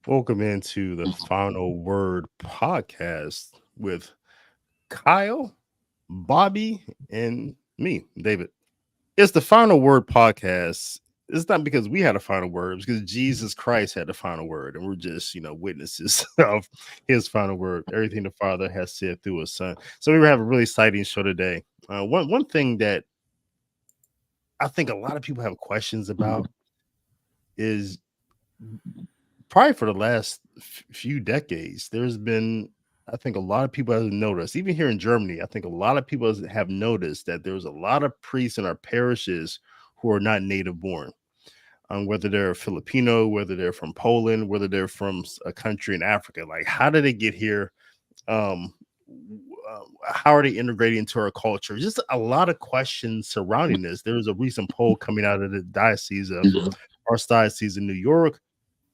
Welcome into the Final Word podcast with Kyle, Bobby, and me, David. It's the Final Word podcast. It's not because we had a final word, it's because Jesus Christ had the final word, and we're just, witnesses of his final word, everything the Father has said through his Son. So we have a really exciting show today. One thing that I think a lot of people have questions about is probably for the last few decades, there's been, I think, a lot of people have noticed, even here in Germany, I think a lot of people have noticed that there's a lot of priests in our parishes who are not native born. Whether they're Filipino, whether they're from Poland, whether they're from a country in Africa, like how did they get here? Um, how are they integrating into our culture? Just a lot of questions surrounding this. There was a recent poll coming out of the diocese of Archdiocese in New York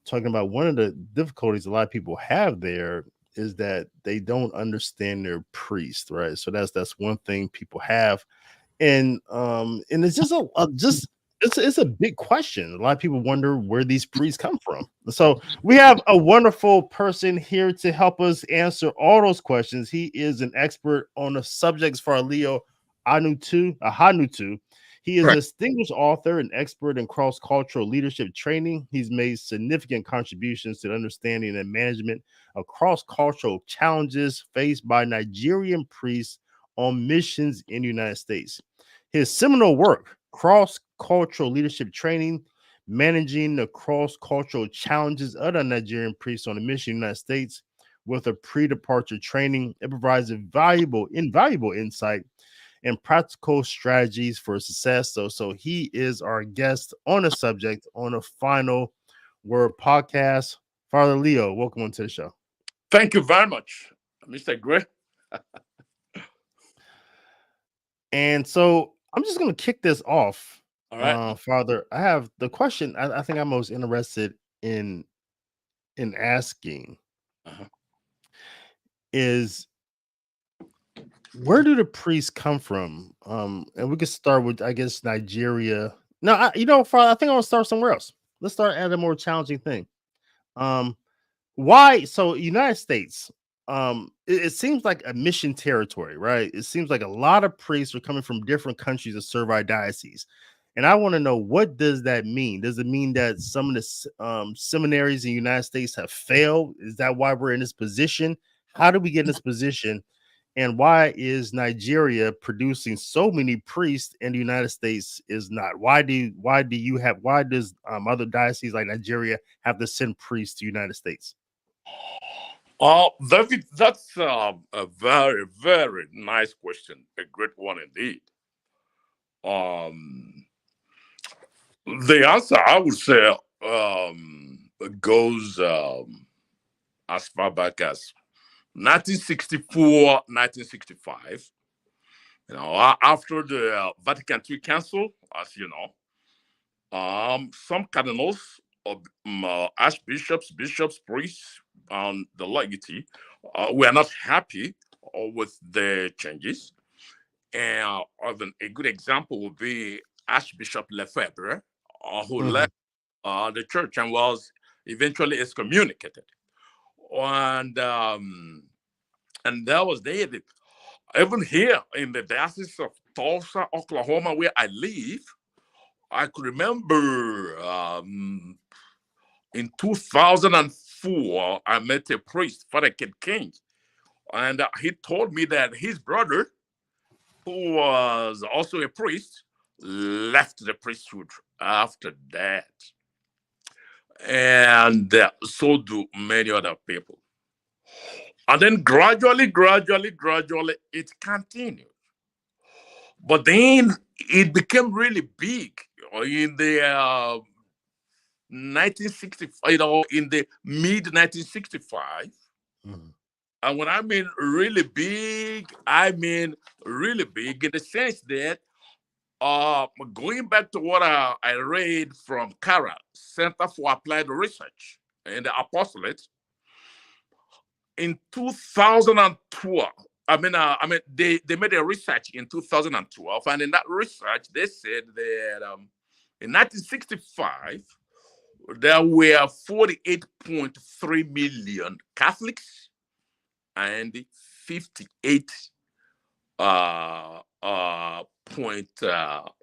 talking about one of the difficulties a lot of people have there is that they don't understand their priest, right? So that's one thing people have, and it's just it's a big question. A lot of people wonder where these priests come from. So we have a wonderful person here to help us answer all those questions. He is an expert on the subjects for Leo Ahanotu. He is a Right. distinguished author and expert in cross-cultural leadership training. He's made significant contributions to the understanding and management of cross-cultural challenges faced by Nigerian priests on missions in the United States. His seminal work, Cross Cultural Leadership Training, Managing the Cross-Cultural Challenges of the Nigerian Priests on the Mission in the United States with a Predeparture Training, it provides a invaluable insight and practical strategies for success. So he is our guest on the subject on the Final Word podcast. Father Leo, welcome onto the show. Thank you very much, Mr. Gray. And so I'm just going to kick this off. All right. Father, I have the question I think I'm most interested in asking Uh-huh. is where do the priests come from? And we could start with, I guess, Nigeria. No, Father, I think I want to start somewhere else. Let's start at a more challenging thing. Um, why? So, United States, it seems like a mission territory, right? It seems like a lot of priests are coming from different countries to serve our diocese. And I want to know, what does that mean? Does it mean that some of the seminaries in the United States have failed? Is that why we're in this position? How did we get in this position? And why is Nigeria producing so many priests and the United States is not? Why does other dioceses like Nigeria have to send priests to the United States? David, that's a very, very nice question. A great one indeed. Um, the answer, I would say, goes as far back as 1964, 1965. After the Vatican II Council, as you know, some cardinals, archbishops, bishops, priests, and the laity were not happy with the changes. And a good example would be Archbishop Lefebvre, who Mhm. left the church and was eventually excommunicated. And that was there. Even here in the diocese of Tulsa, Oklahoma, where I live, I could remember in 2004, I met a priest, Father Kid King, and he told me that his brother, who was also a priest, left the priesthood after that. And so do many other people. And then gradually, it continued. But then it became really big in the 1965, in the mid 1965. Mhm. And when I mean really big, I mean really big in the sense that going back to what I read from CARA, Center for Applied Research in the Apostolate, in 2012, they made a research in 2012, and in that research, they said that in 1965, there were 48.3 million Catholics and 58 point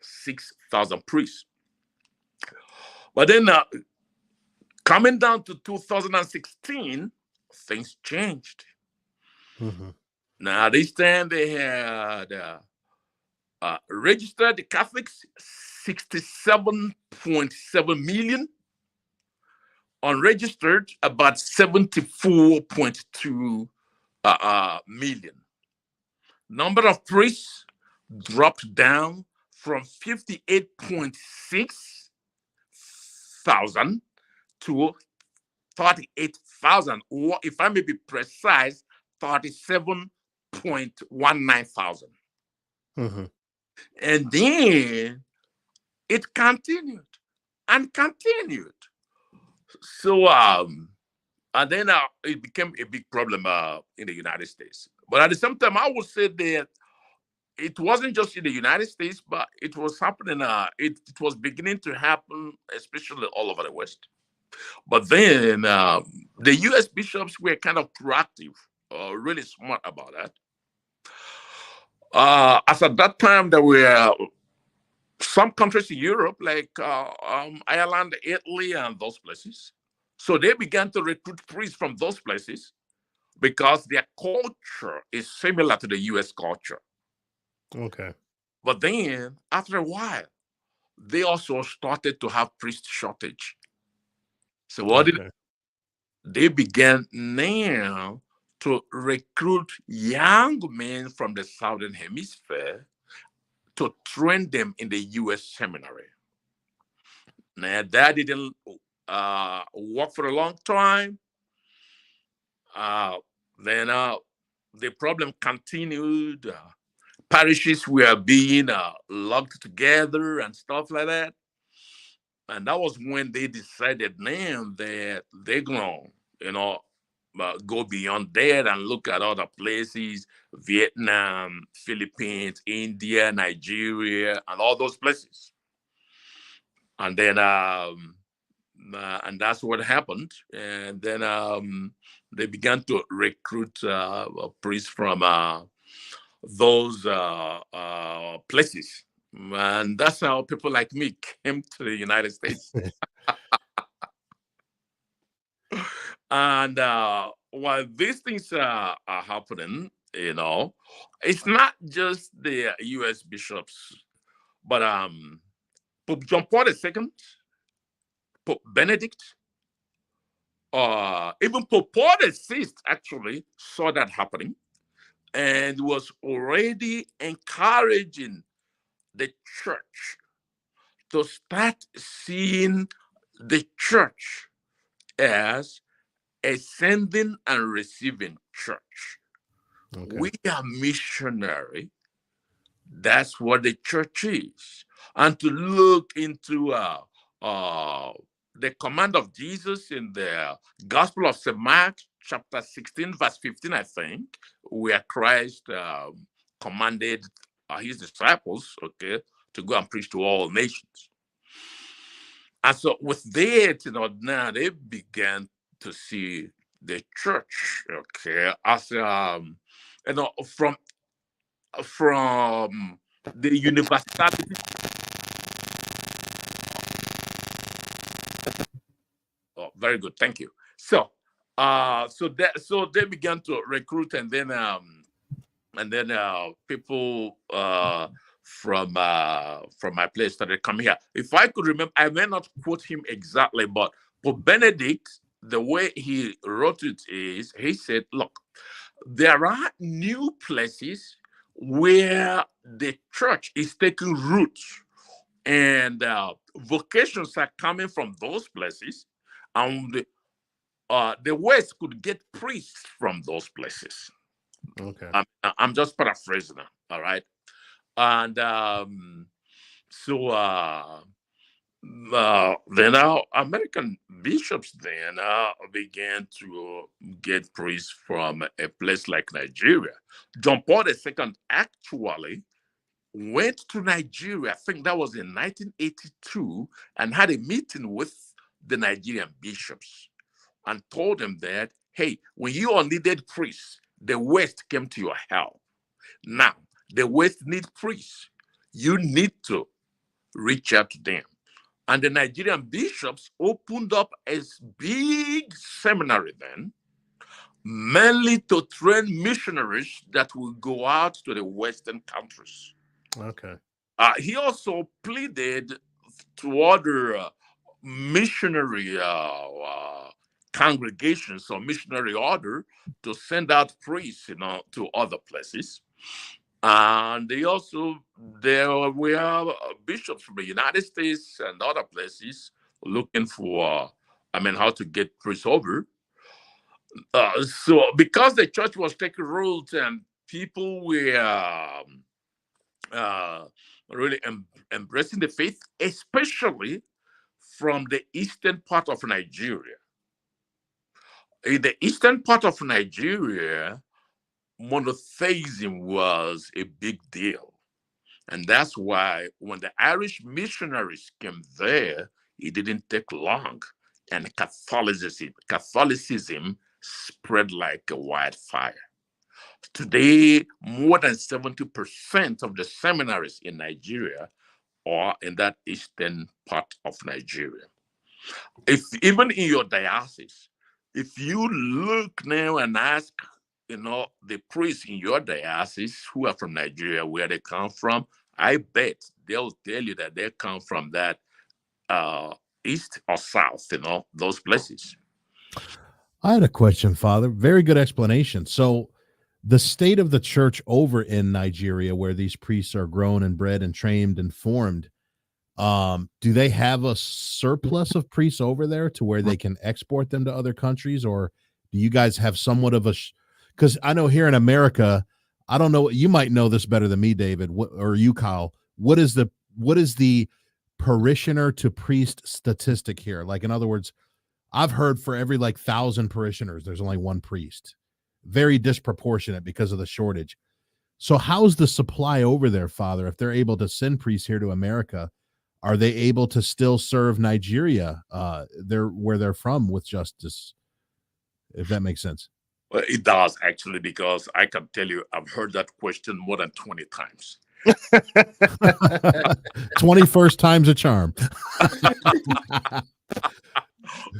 6 thousand priests. But then coming down to 2016, things changed. Mm-hmm. Now this time they had registered Catholics 67.7 million, unregistered about 74.2 million. Number of priests dropped down from 58.6 thousand to 38,000, or if I may be precise, 37.19 thousand. Mm-hmm. And then it continued and continued. So, and then it became a big problem in the United States. But at the same time, I would say that it wasn't just in the United States, but it was happening. It was beginning to happen, especially all over the West. But then the U.S. bishops were kind of proactive, really smart about that. As at that time, there were some countries in Europe, like Ireland, Italy, and those places. So they began to recruit priests from those places because their culture is similar to the U.S. culture. Okay. But then, after a while, they also started to have priest shortage. So what did they began now to recruit young men from the Southern Hemisphere to train them in the U.S. seminary. Now, that didn't work for a long time. Then the problem continued. Parishes were being locked together and stuff like that. And that was when they decided then that they're going to, go beyond that and look at other places, Vietnam, Philippines, India, Nigeria, and all those places. And then, and that's what happened. And then they began to recruit priests from those places. And that's how people like me came to the United States. And while these things are happening, it's not just the U.S. bishops, but Pope John Paul II, Pope Benedict, even Pope Paul VI actually saw that happening and was already encouraging the church to start seeing the church as a sending and receiving church. Okay. We are missionary. That's what the church is. And to look into the command of Jesus in the Gospel of St. Mark, chapter 16, verse 15, I think, where Christ commanded his disciples, okay, to go and preach to all nations. And so with that, now they began to see the church, okay, as from the universality. Oh, very good, thank you. So, so they began to recruit, and then people from my place started coming here. If I could remember, I may not quote him exactly, but Pope Benedict, the way he wrote it is, he said, look, there are new places where the church is taking root, and vocations are coming from those places, and the West could get priests from those places. Okay. I'm just paraphrasing, all right? And so then our American bishops then began to get priests from a place like Nigeria. John Paul II actually went to Nigeria, I think that was in 1982, and had a meeting with the Nigerian bishops and told them that, hey, when you all needed priests, the West came to your help. Now, the West need priests. You need to reach out to them. And the Nigerian bishops opened up a big seminary then, mainly to train missionaries that will go out to the Western countries. Okay. He also pleaded to other missionary congregations or missionary order to send out priests, to other places. And there were bishops from the United States and other places looking for, how to get priests over. So because the church was taking root and people were really embracing the faith, especially from the eastern part of Nigeria. In the eastern part of Nigeria, monotheism was a big deal. And that's why when the Irish missionaries came there, it didn't take long. And Catholicism spread like a wildfire. Today, more than 70% of the seminaries in Nigeria are in that eastern part of Nigeria. If even in your diocese, if you look now and ask, the priests in your diocese who are from Nigeria, where they come from, I bet they'll tell you that they come from that east or south, those places. I had a question, Father. Very good explanation. So the state of the church over in Nigeria, where these priests are grown and bred and trained and formed, do they have a surplus of priests over there to where they can export them to other countries? Or do you guys have somewhat of a, because I know here in America, I don't know, you might know this better than me, David, or you, Kyle, what is the parishioner to priest statistic here? Like, in other words, I've heard for every 1,000 parishioners, there's only one priest. Very disproportionate because of the shortage. So how's the supply over there, Father? If they're able to send priests here to America, are they able to still serve Nigeria where they're from with justice? If that makes sense. Well, it does, actually, because I can tell you, I've heard that question more than 20 times. 21st time's a charm.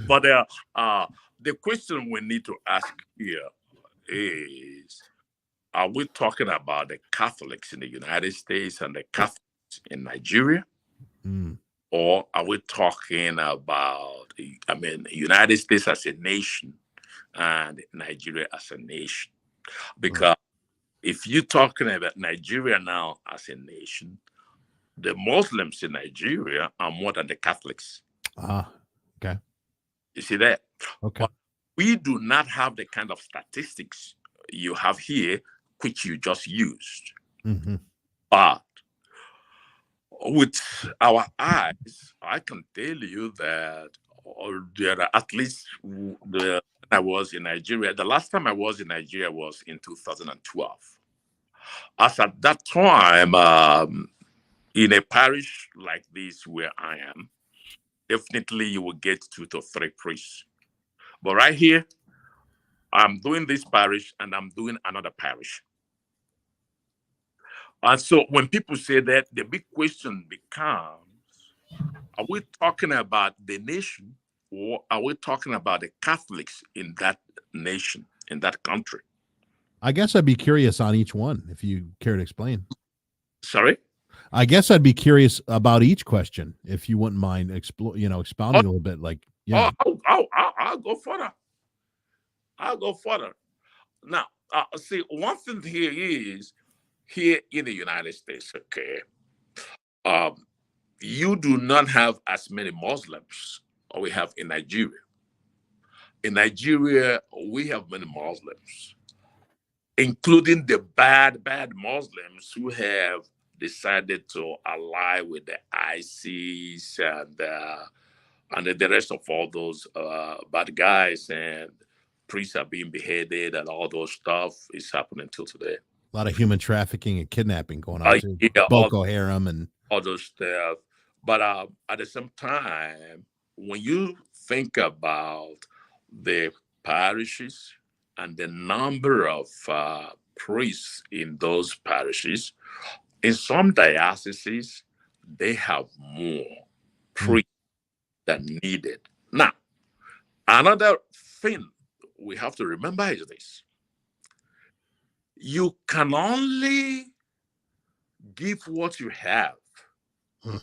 But the question we need to ask here is, are we talking about the Catholics in the United States and the Catholics in Nigeria? Or are we talking about, the United States as a nation and Nigeria as a nation? Because if you're talking about Nigeria now as a nation, the Muslims in Nigeria are more than the Catholics. Okay. You see that? Okay. But we do not have the kind of statistics you have here, which you just used. Mm-hmm. But with our eyes, I can tell you that there are at least I was in Nigeria. The last time I was in Nigeria was in 2012. As at that time, in a parish like this where I am, definitely you will get 2 to 3 priests. But right here, I'm doing this parish and I'm doing another parish. And so when people say that, the big question becomes, are we talking about the nation, or are we talking about the Catholics in that nation, in that country? I guess I'd be curious on each one, if you care to explain. Sorry? I guess I'd be curious about each question, if you wouldn't mind expounding a little bit. I'll go further. I'll go further. Now, see, one thing here is, here in the United States, okay, you do not have as many Muslims as we have in Nigeria. In Nigeria, we have many Muslims, including the bad Muslims who have decided to ally with the ISIS and the rest of all those bad guys, and priests are being beheaded and all those stuff is happening till today. A lot of human trafficking and kidnapping going on too. Yeah, Boko Haram and all those stuff. But at the same time, when you think about the parishes and the number of priests in those parishes, in some dioceses, they have more priests than needed. Now, another thing we have to remember is this. You can only give what you have. In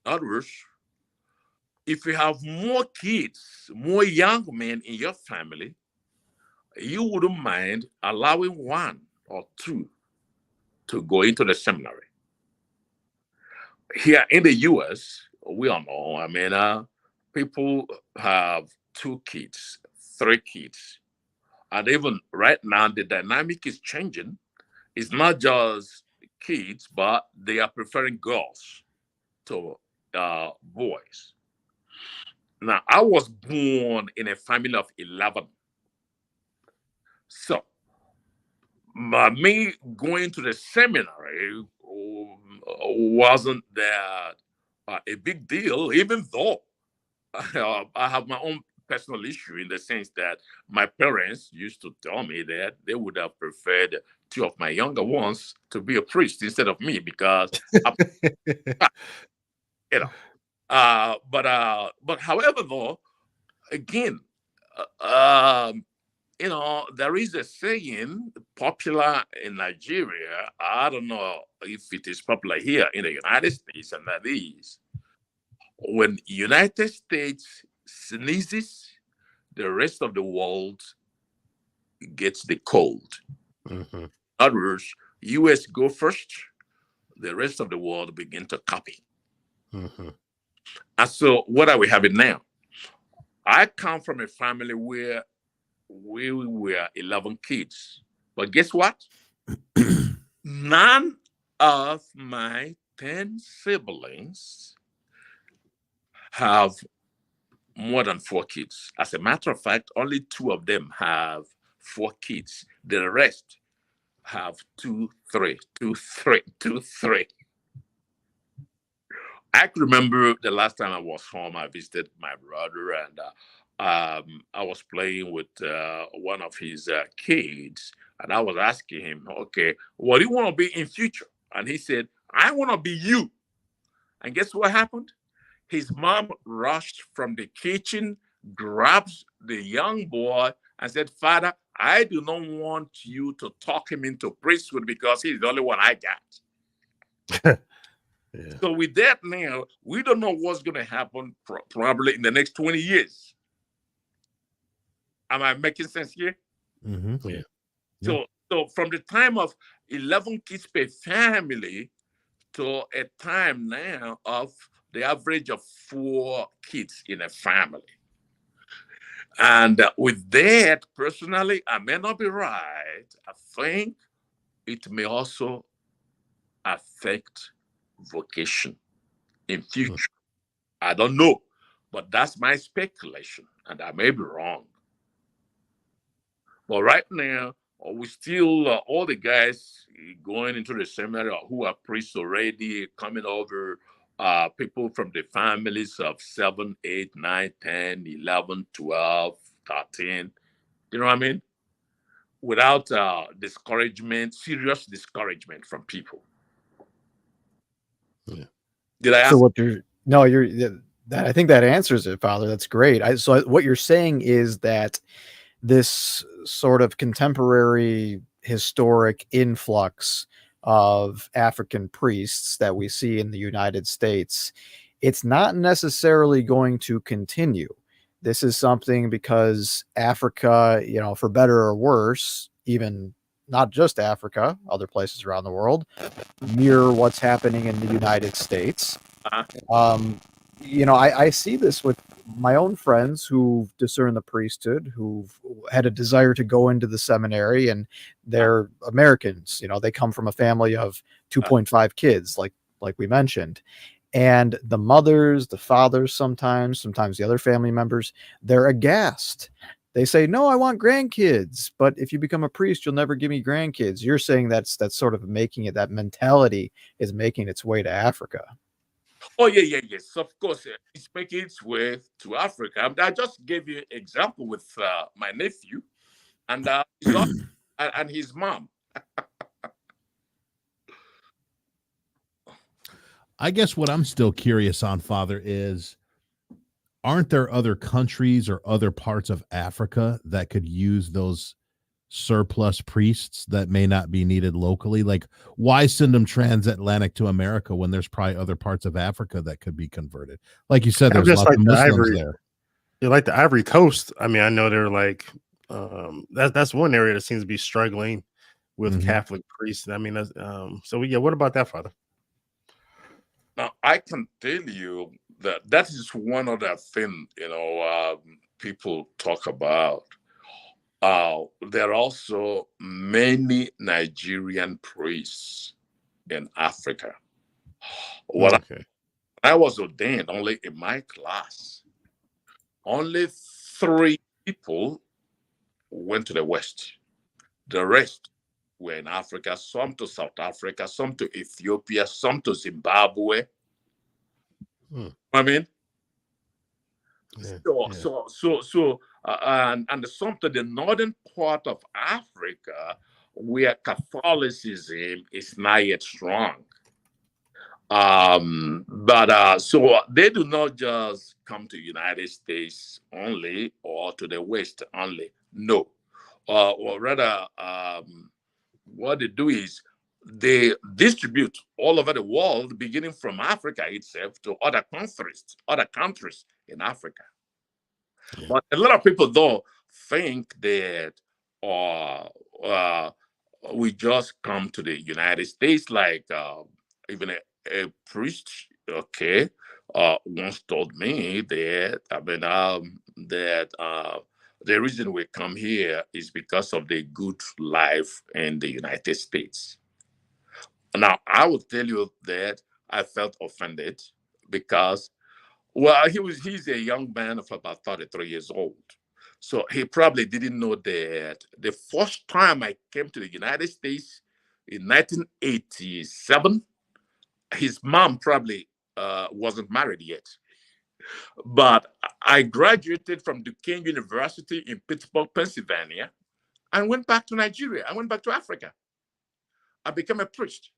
other words, if you have more kids, more young men in your family, you wouldn't mind allowing one or two to go into the seminary. Here in the US, we all know, people have 2 kids, 3 kids. And even right now, the dynamic is changing. It's not just kids, but they are preferring girls to boys. Now, I was born in a family of 11. So, me going to the seminary wasn't that a big deal, even though I have my own personal issue in the sense that my parents used to tell me that they would have preferred 2 of my younger ones to be a priest instead of me because, you know. But however, though, again, there is a saying popular in Nigeria. I don't know if it is popular here in the United States, and that is, when United States sneezes, the rest of the world gets the cold. In other words, US go first, the rest of the world begin to copy. And so what are we having now? I come from a family where we were 11 kids. But guess what? None of my 10 siblings have more than 4 kids. As a matter of fact, only 2 of them have 4 kids. The rest have 2, 3, 2, 3, 2, 3. I can remember the last time I was home, I visited my brother, and I was playing with one of his kids, and I was asking him, okay, what do you want to be in future? And he said, I want to be you. And guess what happened? His mom rushed from the kitchen, grabbed the young boy, and said, Father, I do not want you to talk him into priesthood because he's the only one I got. Yeah. So with that now, we don't know what's going to happen probably in the next 20 years. Am I making sense here? Yeah. So from the time of 11 kids per family to a time now of the average of 4 kids in a family. And with that, personally, I may not be right. I think it may also affect vocation in future. I don't know, but that's my speculation, and I may be wrong. But right now, we still, all the guys going into the seminary who are priests already, coming over, people from the families of 7, 8, 9, 10, 11, 12, 13, you know what I mean? Without discouragement, serious discouragement from people. Yeah. Did I ask? So I think that answers it, Father. That's great. So what you're saying is that this sort of contemporary historic influx of African priests that we see in the United States, it's not necessarily going to continue. This is something because Africa, for better or worse, even not just Africa, other places around the world, mirror what's happening in the United States. I see this with my own friends who've discerned the priesthood, who've had a desire to go into the seminary, and they're Americans. They come from a family of 2.5 kids, like we mentioned. And the mothers, the fathers, sometimes the other family members, they're aghast. They say, no, I want grandkids, but if you become a priest, you'll never give me grandkids. You're saying that's sort of making it, that mentality is making its way to Africa. Oh yeah, yes. Of course, it's making its way to Africa. I just gave you an example with my nephew and his daughter and his mom. I guess what I'm still curious on, Father, is aren't there other countries or other parts of Africa that could use those surplus priests that may not be needed locally? Like, why send them transatlantic to America when there's probably other parts of Africa that could be converted? Like you said, I'm there's just lots like of the Muslims Ivory, there. like the Ivory Coast. I mean, I know they're like that's one area that seems to be struggling with Mhm. Catholic priests. I mean, that's, so yeah. What about that, Father? Now I can tell you that is one other thing people talk about. There are also many Nigerian priests in Africa. When Okay. I was ordained, only in my class, only 3 people went to the West. The rest were in Africa, some to South Africa, some to Ethiopia, some to Zimbabwe. I mean, Yeah. so Yeah. so so so and some to the northern part of Africa where Catholicism is not yet strong. But so they do not just come to United States only or to the West only. No, or rather, what they do is they distribute all over the world, beginning from Africa itself to other countries in Africa. Yeah. But a lot of people don't think that uh, uh, we just come to the United States like even a priest, okay, once told me that the reason we come here is because of the good life in the United States. Now, I will tell you that I felt offended because, well, he's a young man of about 33 years old. So he probably didn't know that the first time I came to the United States in 1987, his mom probably wasn't married yet. But I graduated from Duquesne University in Pittsburgh, Pennsylvania, and went back to Nigeria. I went back to Africa. I became a priest.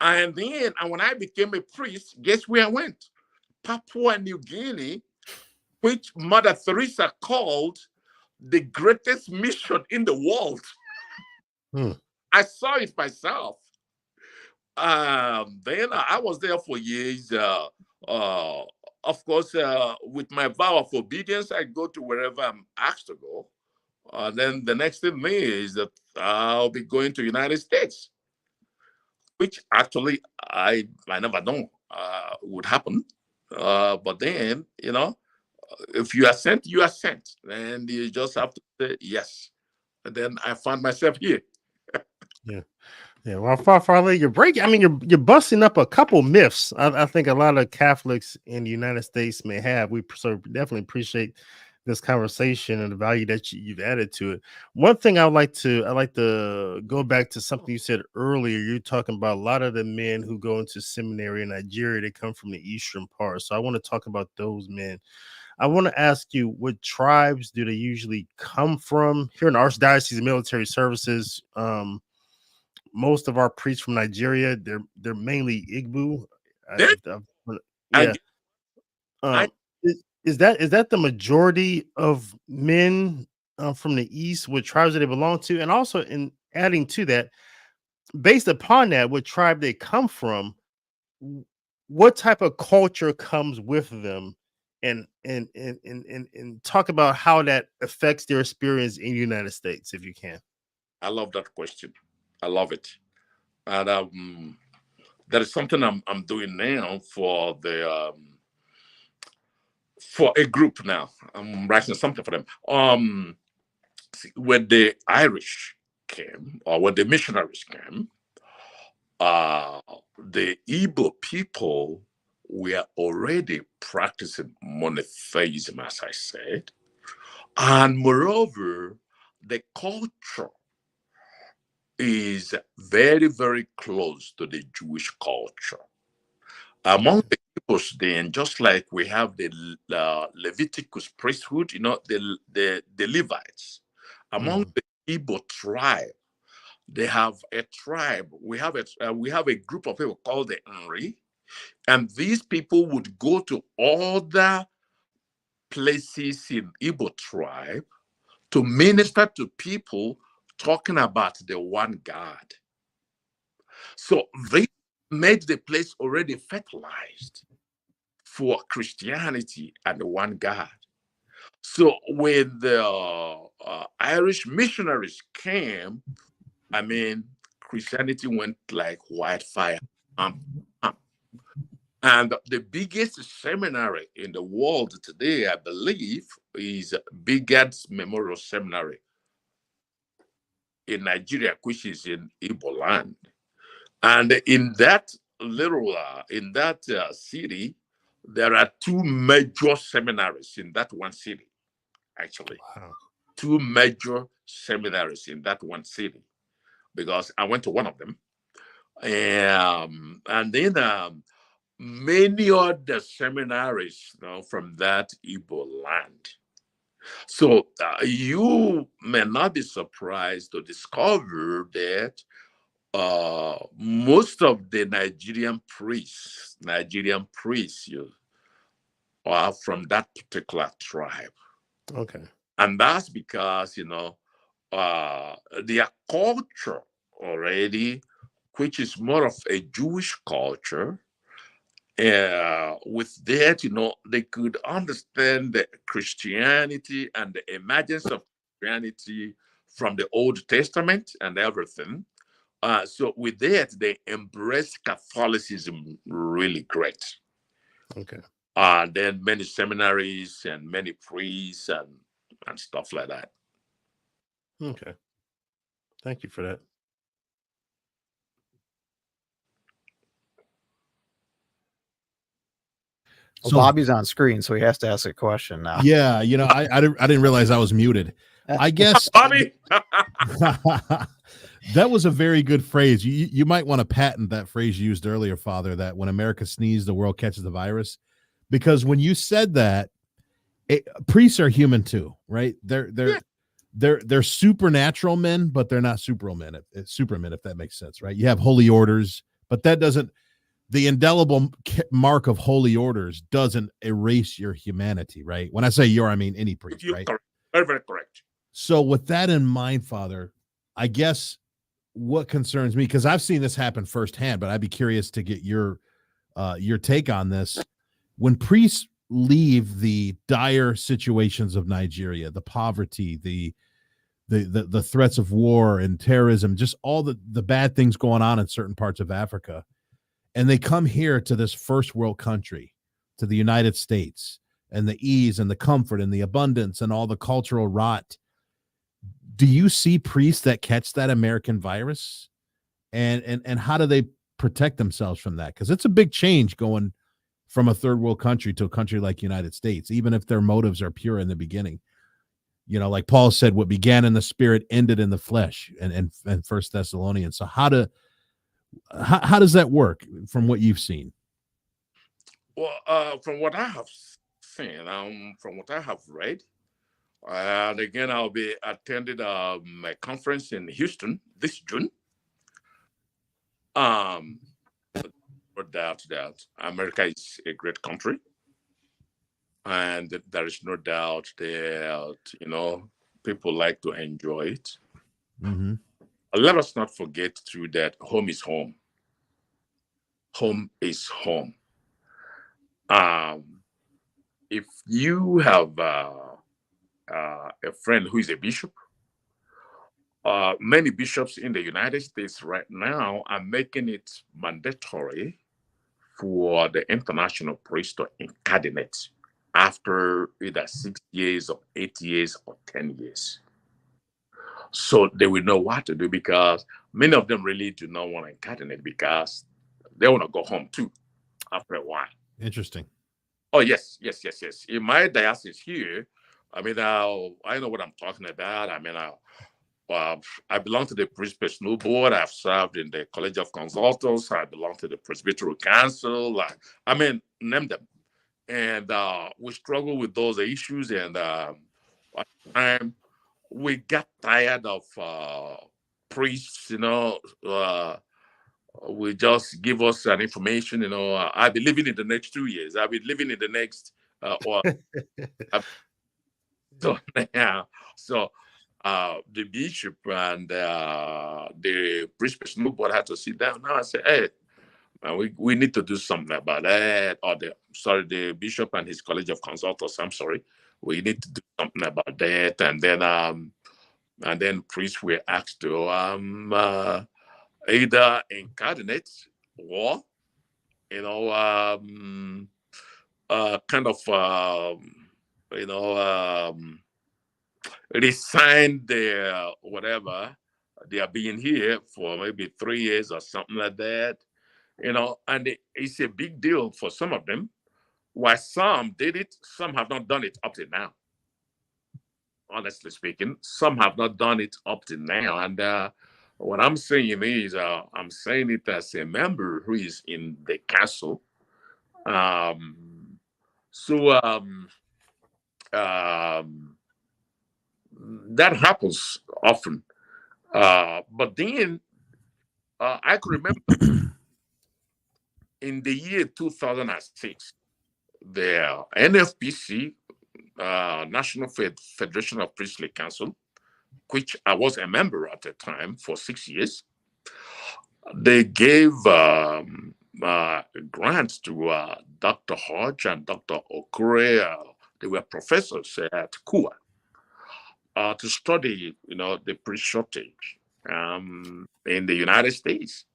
And then, and when I became a priest, guess where I went? Papua New Guinea, which Mother Teresa called the greatest mission in the world. Hmm. I saw it myself. Then I was there for years. Of course, with my vow of obedience, I go to wherever I'm asked to go. Then the next thing is that I'll be going to United States, which actually I never know would happen. But then, if you are sent, you are sent. And you just have to say yes. And then I found myself here. Yeah. Yeah, well, Farley, you're breaking. I mean, you're busting up a couple myths. I think a lot of Catholics in the United States may have. We so definitely appreciate this conversation and the value that you've added to it. One thing I like to go back to something you said earlier. You're talking about a lot of the men who go into seminary in Nigeria. They come from the eastern part. So I want to talk about those men. I want to ask you, what tribes do they usually come from? Here in the Archdiocese of Military Services, most of our priests from Nigeria, they're mainly Igbo. Then I, Yeah. I, Is that the majority of men from the East? What tribes that they belong to? And also, in adding to that, based upon that, what tribe they come from, what type of culture comes with them, and talk about how that affects their experience in the United States, if you can. I love that question. I love it. And that is something I'm doing now for a group now. I'm writing something for them. When the Irish came, or when the missionaries came, the Igbo people were already practicing monotheism, as I said. And moreover, the culture is very, very close to the Jewish culture. Among the Igbos, then, just like we have the Leviticus priesthood, the Levites. Among the Igbo tribe, they have a tribe. We have a group of people called the Nri, and these people would go to other places in Igbo tribe to minister to people talking about the one God. So they made the place already fertilized for Christianity and the one God. So when the Irish missionaries came, Christianity went like wildfire. And the biggest seminary in the world today, I believe, is Bigad's Memorial Seminary in Nigeria, which is in Igbo land. And in that city, there are two major seminaries in that one city, actually. Wow. Two major seminaries in that one city, because I went to one of them. And then many other seminaries from that Igbo land. So you may not be surprised to discover that most of the Nigerian priests are from that particular tribe. Okay. And that's because, their culture already, which is more of a Jewish culture, with that, they could understand the Christianity and the emergence of Christianity from the Old Testament and everything. So with that, they embrace Catholicism really great. Okay. Then many seminaries and many priests and stuff like that. Okay. Thank you for that. Well, so, Bobby's on screen, so he has to ask a question now. Yeah, I didn't realize I was muted. I guess Bobby. That was a very good phrase. You might want to patent that phrase you used earlier, Father, that when America sneezes, the world catches the virus. Because when you said that, priests are human too, right? They're supernatural men, but they're not supermen, if that makes sense, right? You have holy orders, but that doesn't. The indelible mark of holy orders doesn't erase your humanity, right? When I say your, I mean any priest, right? Correct. Very, very correct. So with that in mind, Father, I guess what concerns me, because I've seen this happen firsthand, but I'd be curious to get your take on this. When priests leave the dire situations of Nigeria, the poverty, the threats of war and terrorism, just all the bad things going on in certain parts of Africa, and they come here to this first world country, to the United States, and the ease and the comfort and the abundance and all the cultural rot. Do you see priests that catch that American virus? And how do they protect themselves from that? Because it's a big change going from a third world country to a country like United States, even if their motives are pure in the beginning. Like Paul said, what began in the spirit ended in the flesh, and 1 Thessalonians. So how does that work from what you've seen? Well, from what I have seen, from what I have read, and again, I'll be attending a conference in Houston this June. No doubt that America is a great country, and there is no doubt that people like to enjoy it. Mm-hmm. Let us not forget too that home is home. Home is home. If you have a friend who is a bishop, many bishops in the United States right now are making it mandatory for the international priest to incardinate after either 6 years or 8 years or 10 years. So they will know what to do, because many of them really do not want to incardinate because they want to go home too after a while. Interesting. Oh, yes. In my diocese here, I know what I'm talking about. I belong to the Priest Personal Board. I've served in the College of Consultants. I belong to the Presbyterian Council. I mean, name them. And we struggle with those issues. And at the time, we got tired of priests, we just give us an information, I'll be living in the next 2 years. I'll be living in the next, or so now. So the bishop and the priest personal board had to sit down now and say, hey, we need to do something about that. Or the bishop and his college of consultants, I'm sorry, we need to do something about that. And then priests were asked to either incarnate or, kind of, resign their whatever they are being here for maybe 3 years or something like that, and it's a big deal for some of them. While some did it, some have not done it up to now. Honestly speaking, some have not done it up to now. And what I'm saying is, I'm saying it as a member who is in the council. That happens often. But then I could remember in the year 2006, the NFPC, National Federation of Priestly Council, which I was a member at the time for 6 years, they gave grants to Dr. Hodge and Dr. Okure. They were professors at KUA to study, the priest shortage in the United States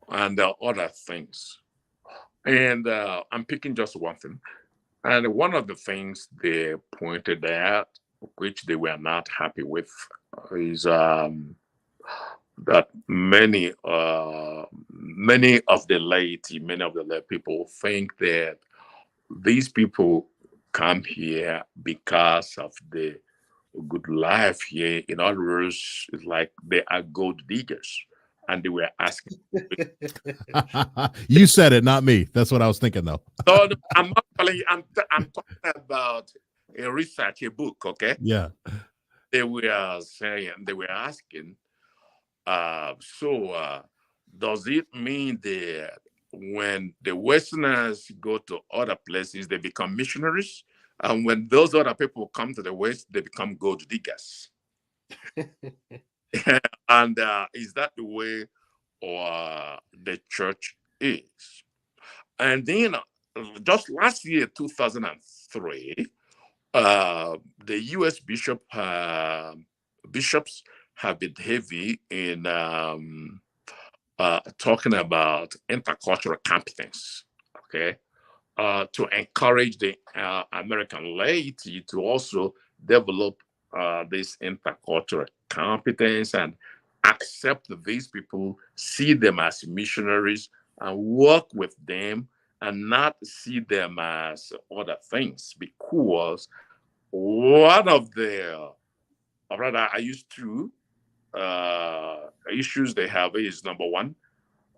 and other things. And I'm picking just one thing. And one of the things they pointed out, which they were not happy with, is that many of the laity, many of the lay people think that these people come here because of the good life here. In other words, it's like they are gold diggers. And they were asking. You said it, not me. That's what I was thinking, though. So I'm not telling you, I'm talking about a research, a book, okay? Yeah. They were saying, they were asking, does it mean that when the Westerners go to other places, they become missionaries? And when those other people come to the West, they become gold diggers? And is that the way the church is? And then just last year, 2003, the U.S. bishops have been heavy in talking about intercultural competence, okay, to encourage the American laity to also develop this intercultural competence and accept these people, see them as missionaries, and work with them, and not see them as other things. Because one of the, or rather, I used to issues they have is, number one,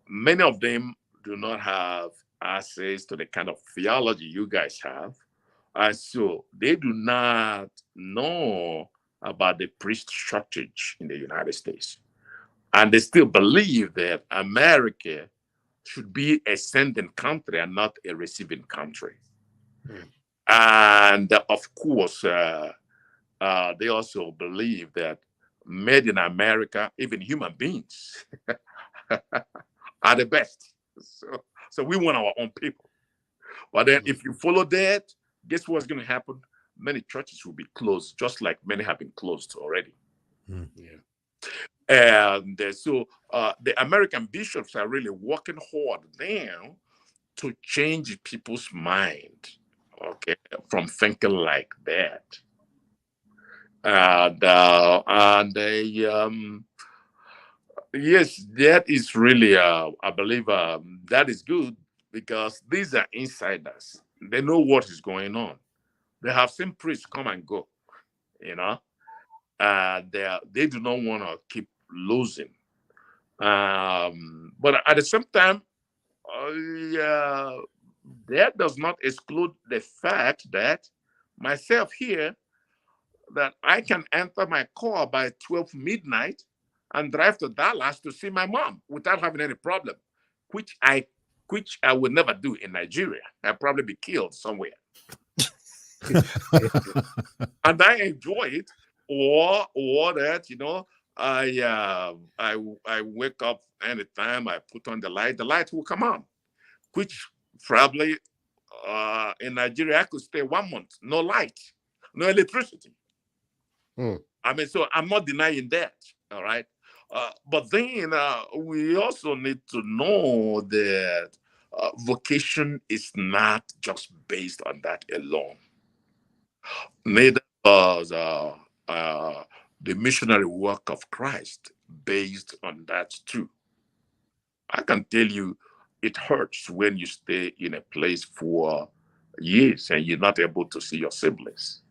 many of them do not have access to the kind of theology you guys have. And so they do not know about the priest shortage in the United States. And they still believe that America should be a sending country and not a receiving country. And of course, they also believe that made in America, even human beings, are the best. So we want our own people. But then if you follow that, guess what's going to happen? Many churches will be closed, just like many have been closed already. Yeah. And so the American bishops are really working hard now to change people's mind, okay, from thinking like that. Yes, that is really, I believe that is good, because these are insiders. They know what is going on. They have seen priests come and go, you know. they do not want to keep losing. But at the same time, that does not exclude the fact that myself here, that I can enter my car by 12 midnight and drive to Dallas to see my mom without having any problem, which I would never do in Nigeria. I'd probably be killed somewhere. And I enjoy it. Or that, I wake up anytime I put on the light will come on, which probably in Nigeria I could stay 1 month, no light, no electricity. I mean, so I'm not denying that, all right? But then we also need to know that vocation is not just based on that alone. Neither does the missionary work of Christ based on that too. I can tell you, it hurts when you stay in a place for years and you're not able to see your siblings.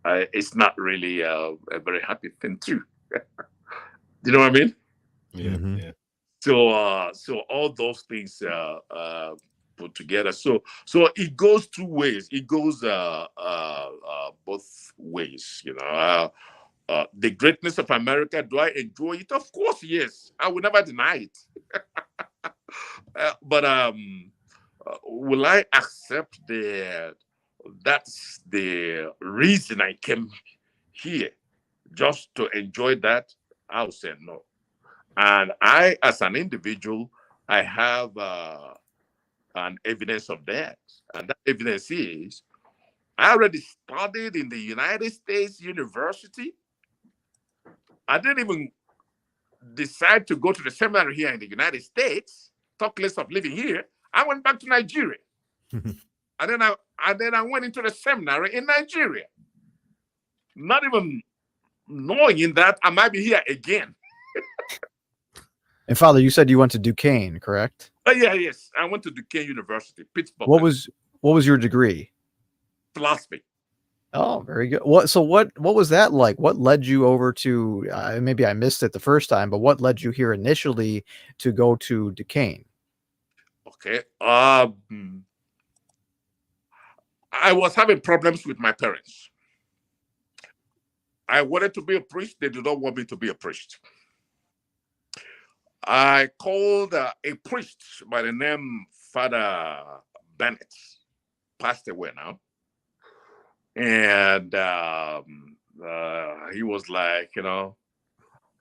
It's not really a very happy thing too. Do you know what I mean? Yeah, yeah. So all those things put together. So it goes two ways. It goes both ways. The greatness of America. Do I enjoy it? Of course, yes. I will never deny it. But will I accept that that's the reason I came here, just to enjoy that? I would say no. And I, as an individual, I have an evidence of that. And that evidence is, I already studied in the United States University. I didn't even decide to go to the seminary here in the United States, talk less of living here. I went back to Nigeria. And then I went into the seminary in Nigeria, not even knowing that I might be here again. And Father, you said you went to Duquesne, correct? Yes. I went to Duquesne University, Pittsburgh. What was your degree? Philosophy. Oh, very good. What was that like? What led you over to? Maybe I missed it the first time, but what led you here initially to go to Duquesne? Okay. I was having problems with my parents. I wanted to be a priest. They did not want me to be a priest. I called a priest by the name Father Bennett, passed away now. And he was like,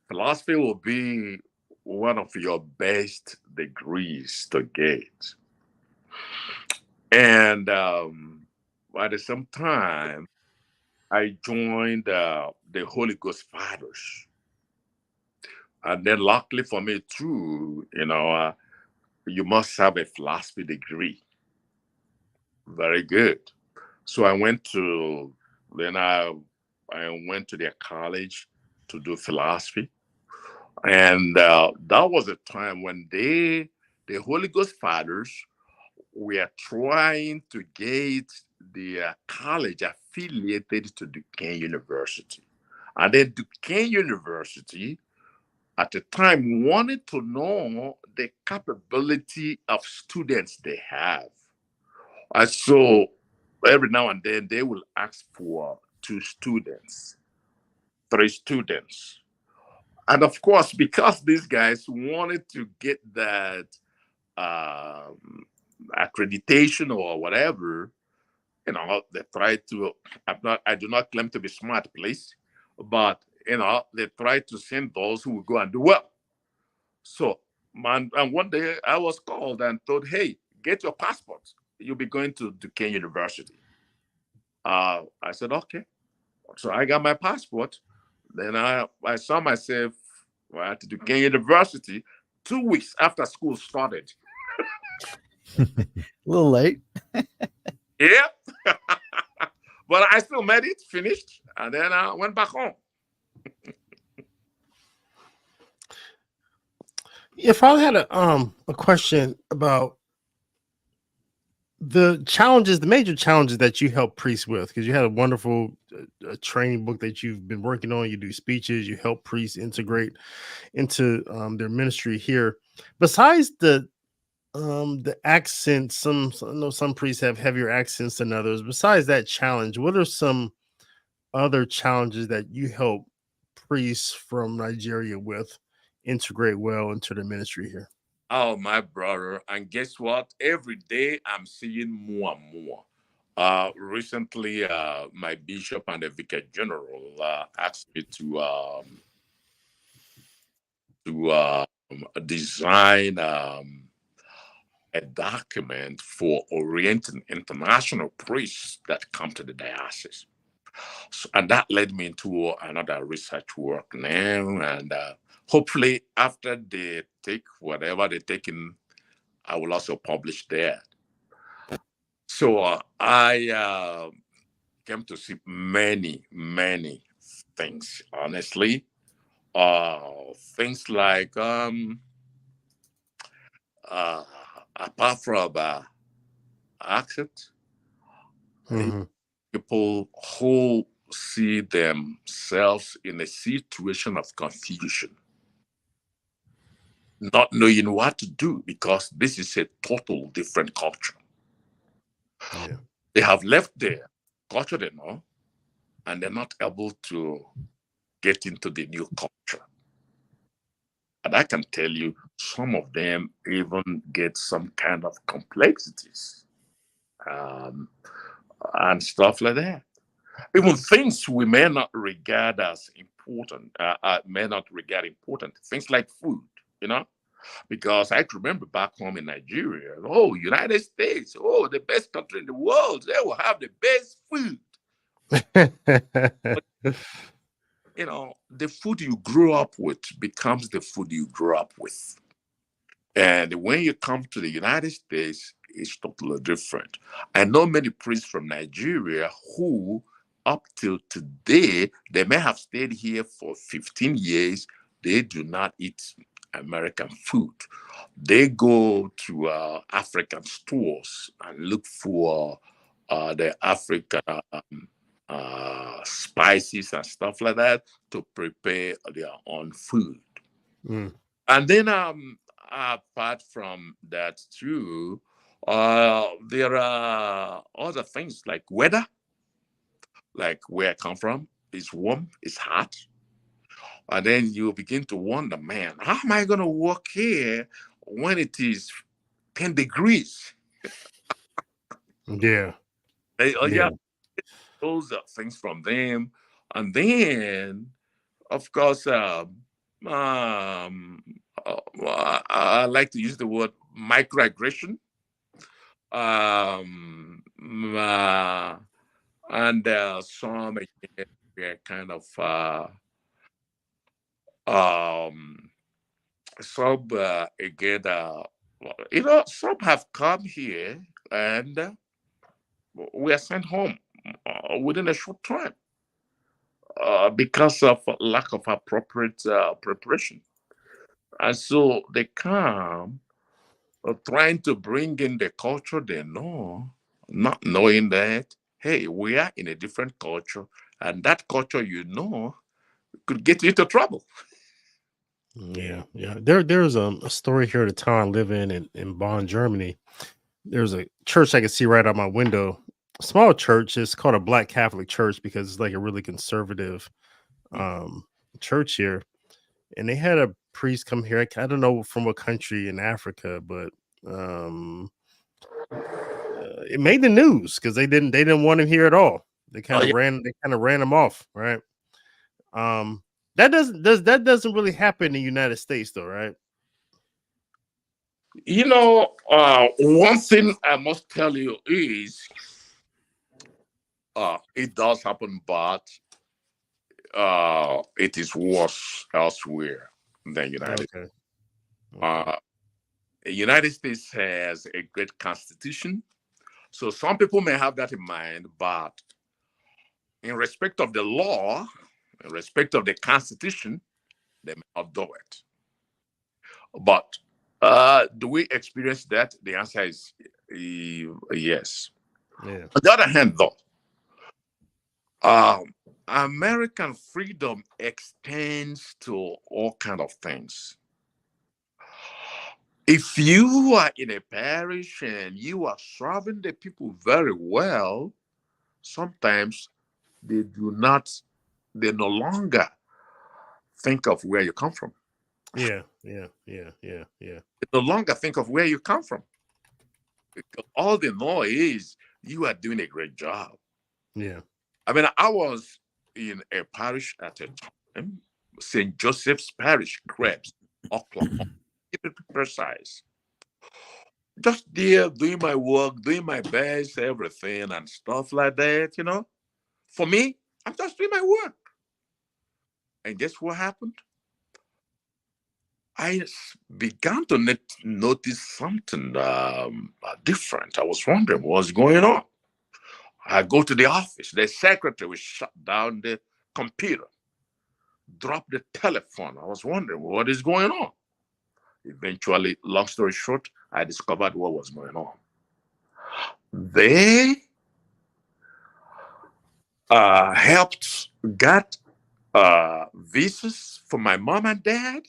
philosophy will be one of your best degrees to get. And at the same time, I joined the Holy Ghost Fathers. And then luckily for me too, you must have a philosophy degree. Very good. So I went to their college to do philosophy. And that was a time when the Holy Ghost Fathers were trying to get the college affiliated to Duquesne University. And then Duquesne University at the time wanted to know the capability of students they have. And so every now and then they will ask for 2 students, 3 students. And of course, because these guys wanted to get that accreditation or whatever, they try to, I do not claim to be smart, please, but, they try to send those who will go and do well. So, and one day I was called and told, hey, get your passport. You'll be going to Duquesne University. I said, okay. So I got my passport. Then I saw myself at Duquesne University 2 weeks after school started. A little late. Yeah. But I still made it, finished, and then I went back home. If I had a question about the challenges, the major challenges that you help priests with, because you had a wonderful training book that you've been working on. You do speeches, you help priests integrate into their ministry here. Besides the accent, I know some priests have heavier accents than others. Besides that challenge, what are some other challenges that you help priests from Nigeria with integrate well into the ministry here? Oh, my brother. And guess what? Every day I'm seeing more and more. Recently, my bishop and the vicar general asked me to design a document for orienting international priests that come to the diocese. So, and that led me into another research work now. And hopefully, after they take whatever they're taking, I will also publish there. So I came to see many, many things, honestly. Things like, apart from accent, people who see themselves in a situation of confusion, not knowing what to do because this is a total different culture. Yeah. They have left their culture they know, and they're not able to get into the new culture. And I can tell you, some of them even get some kind of complexities and stuff like that. Even things we may not regard as important, things like food, you know? Because I can remember back home in Nigeria, oh, United States, oh, the best country in the world, they will have the best food. But, you know, the food you grew up with becomes the food you grew up with. And when you come to the United States, it's totally different. I know many priests from Nigeria who, up till today, they may have stayed here for 15 years, they do not eat American food. They go to African stores and look for the African spices and stuff like that to prepare their own food. And then apart from that too, there are other things like weather, like where I come from. It's warm, it's hot. And then you begin to wonder, man, how am I going to work here when it is 10 degrees? Yeah. Yeah, those are things from them. And then, of course, I like to use the word microaggression. And some kind of some again, some have come here and we are sent home within a short time because of lack of appropriate preparation. And so they come trying to bring in the culture they know, not knowing that, hey, we are in a different culture, and that culture could get you into trouble. Yeah. There's a story here at the town I live in Bonn, Germany. There's a church I can see right out my window. A small church. It's called a Black Catholic church because it's like a really conservative church here. And they had a priest come here. I don't know from what country in Africa, but it made the news because they didn't want him here at all. They kind of ran him off, right? That doesn't really happen in the United States though, right? You know, one thing I must tell you is it does happen, but it is worse elsewhere than the United States. The United States has a great constitution. So some people may have that in mind, but in respect of the law, in respect of the constitution, they may not do it. But do we experience that? The answer is Yes. Yeah. On the other hand, though, American freedom extends to all kind of things. If you are in a parish and you are serving the people very well, sometimes they no longer think of where you come from. Yeah. Yeah. Yeah. Yeah. Yeah. They no longer think of where you come from. Because all they know is you are doing a great job. Yeah. I mean, I was in a parish at a time, St. Joseph's Parish, Krebs, Oklahoma, to be precise. Just there doing my work, doing my best, everything and stuff like that. For me, I'm just doing my work. And guess what happened? Began to notice something different. I was wondering what's going on. I go to the office. The secretary will shut down the computer, drop the telephone. I was wondering what is going on. Eventually, long story short, I discovered what was going on. They helped get visas for my mom and dad,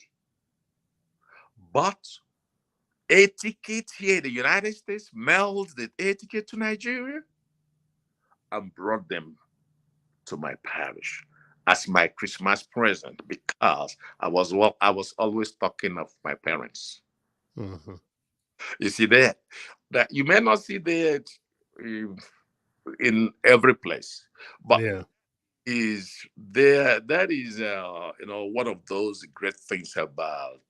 but a ticket here in the United States, mailed the a ticket to Nigeria, and brought them to my parish as my Christmas present because I was always talking of my parents. Mm-hmm. You see that you may not see that in every place, but Yeah. is there that is one of those great things about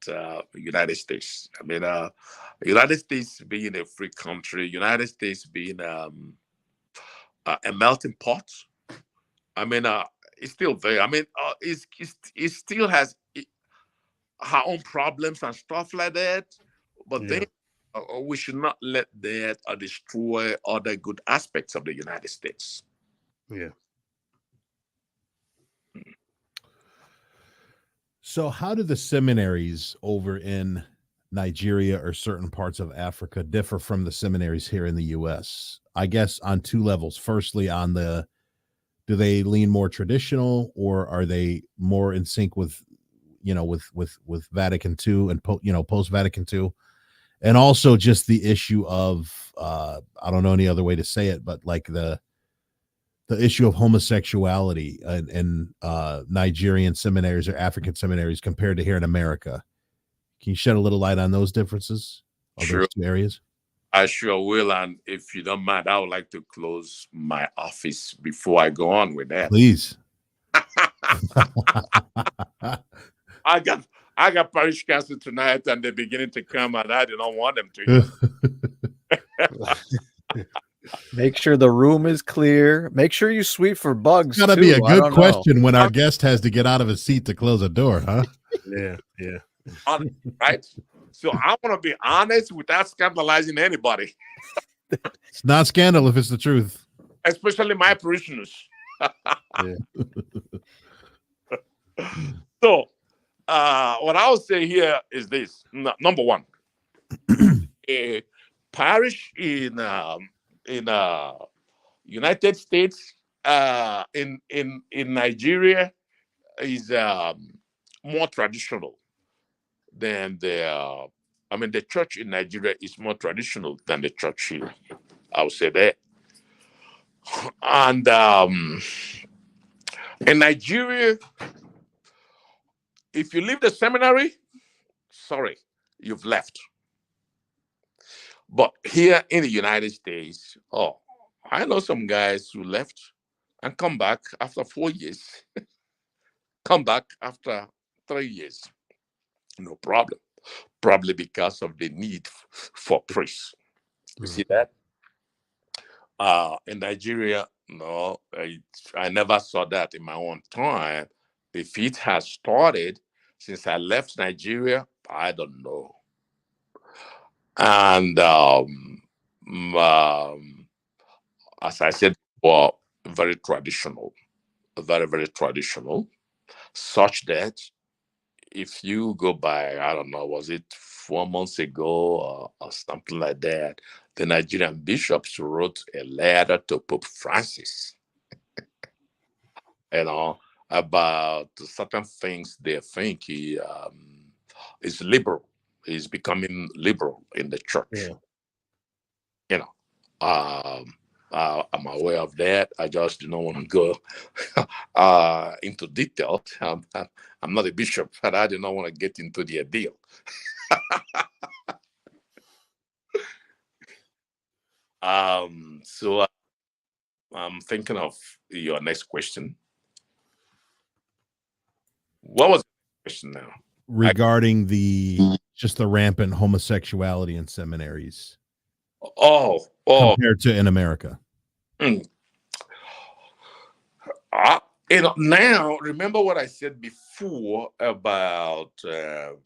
United States. I mean, United States being a free country, United States being a melting pot. I mean, it's still there. I mean, it still has her own problems and stuff like that. But Yeah. then we should not let that destroy other good aspects of the United States. Yeah. So, how do the seminaries over in Nigeria or certain parts of Africa differ from the seminaries here in the U.S.? I guess on two levels. Firstly, do they lean more traditional, or are they more in sync with, with Vatican II and post Vatican II, and also just the issue of I don't know any other way to say it, but like the issue of homosexuality in Nigerian seminaries or African seminaries compared to here in America. Can you shed a little light on those differences of Sure. those two areas? I sure will. And if you don't mind, I would like to close my office before I go on with that. Please. I got parish council tonight and they're beginning to come and I do not want them to. Make sure the room is clear. Make sure you sweep for bugs. It's gotta be a good question when our guest has to get out of his seat to close a door, huh? Yeah. Yeah. Right? So I want to be honest without scandalizing anybody. It's not scandal if it's the truth. Especially my parishioners. Yeah. So what I would say here is this. Number one, a parish in United States, in Nigeria, is more traditional than the church in Nigeria is more traditional than the church here. I would say that. And in Nigeria, if you leave the seminary, sorry, you've left. But here in the United States, I know some guys who left and come back after 4 years, come back after 3 years. No problem. Probably because of the need for priests. You see that? In Nigeria, no, I never saw that in my own time. If it has started since I left Nigeria, I don't know. And as I said, well, very traditional, very, very traditional, such that if you go by, I don't know, was it 4 months ago or something like that, the Nigerian bishops wrote a letter to Pope Francis, about certain things they think he is liberal. He's becoming liberal in the church. Yeah. I'm aware of that. I just do not want to go into details. I'm not a bishop, but I do not want to get into the deal. So I'm thinking of your next question. What was the question now? Regarding just the rampant homosexuality in seminaries. Compared to in America. Now remember what I said before about the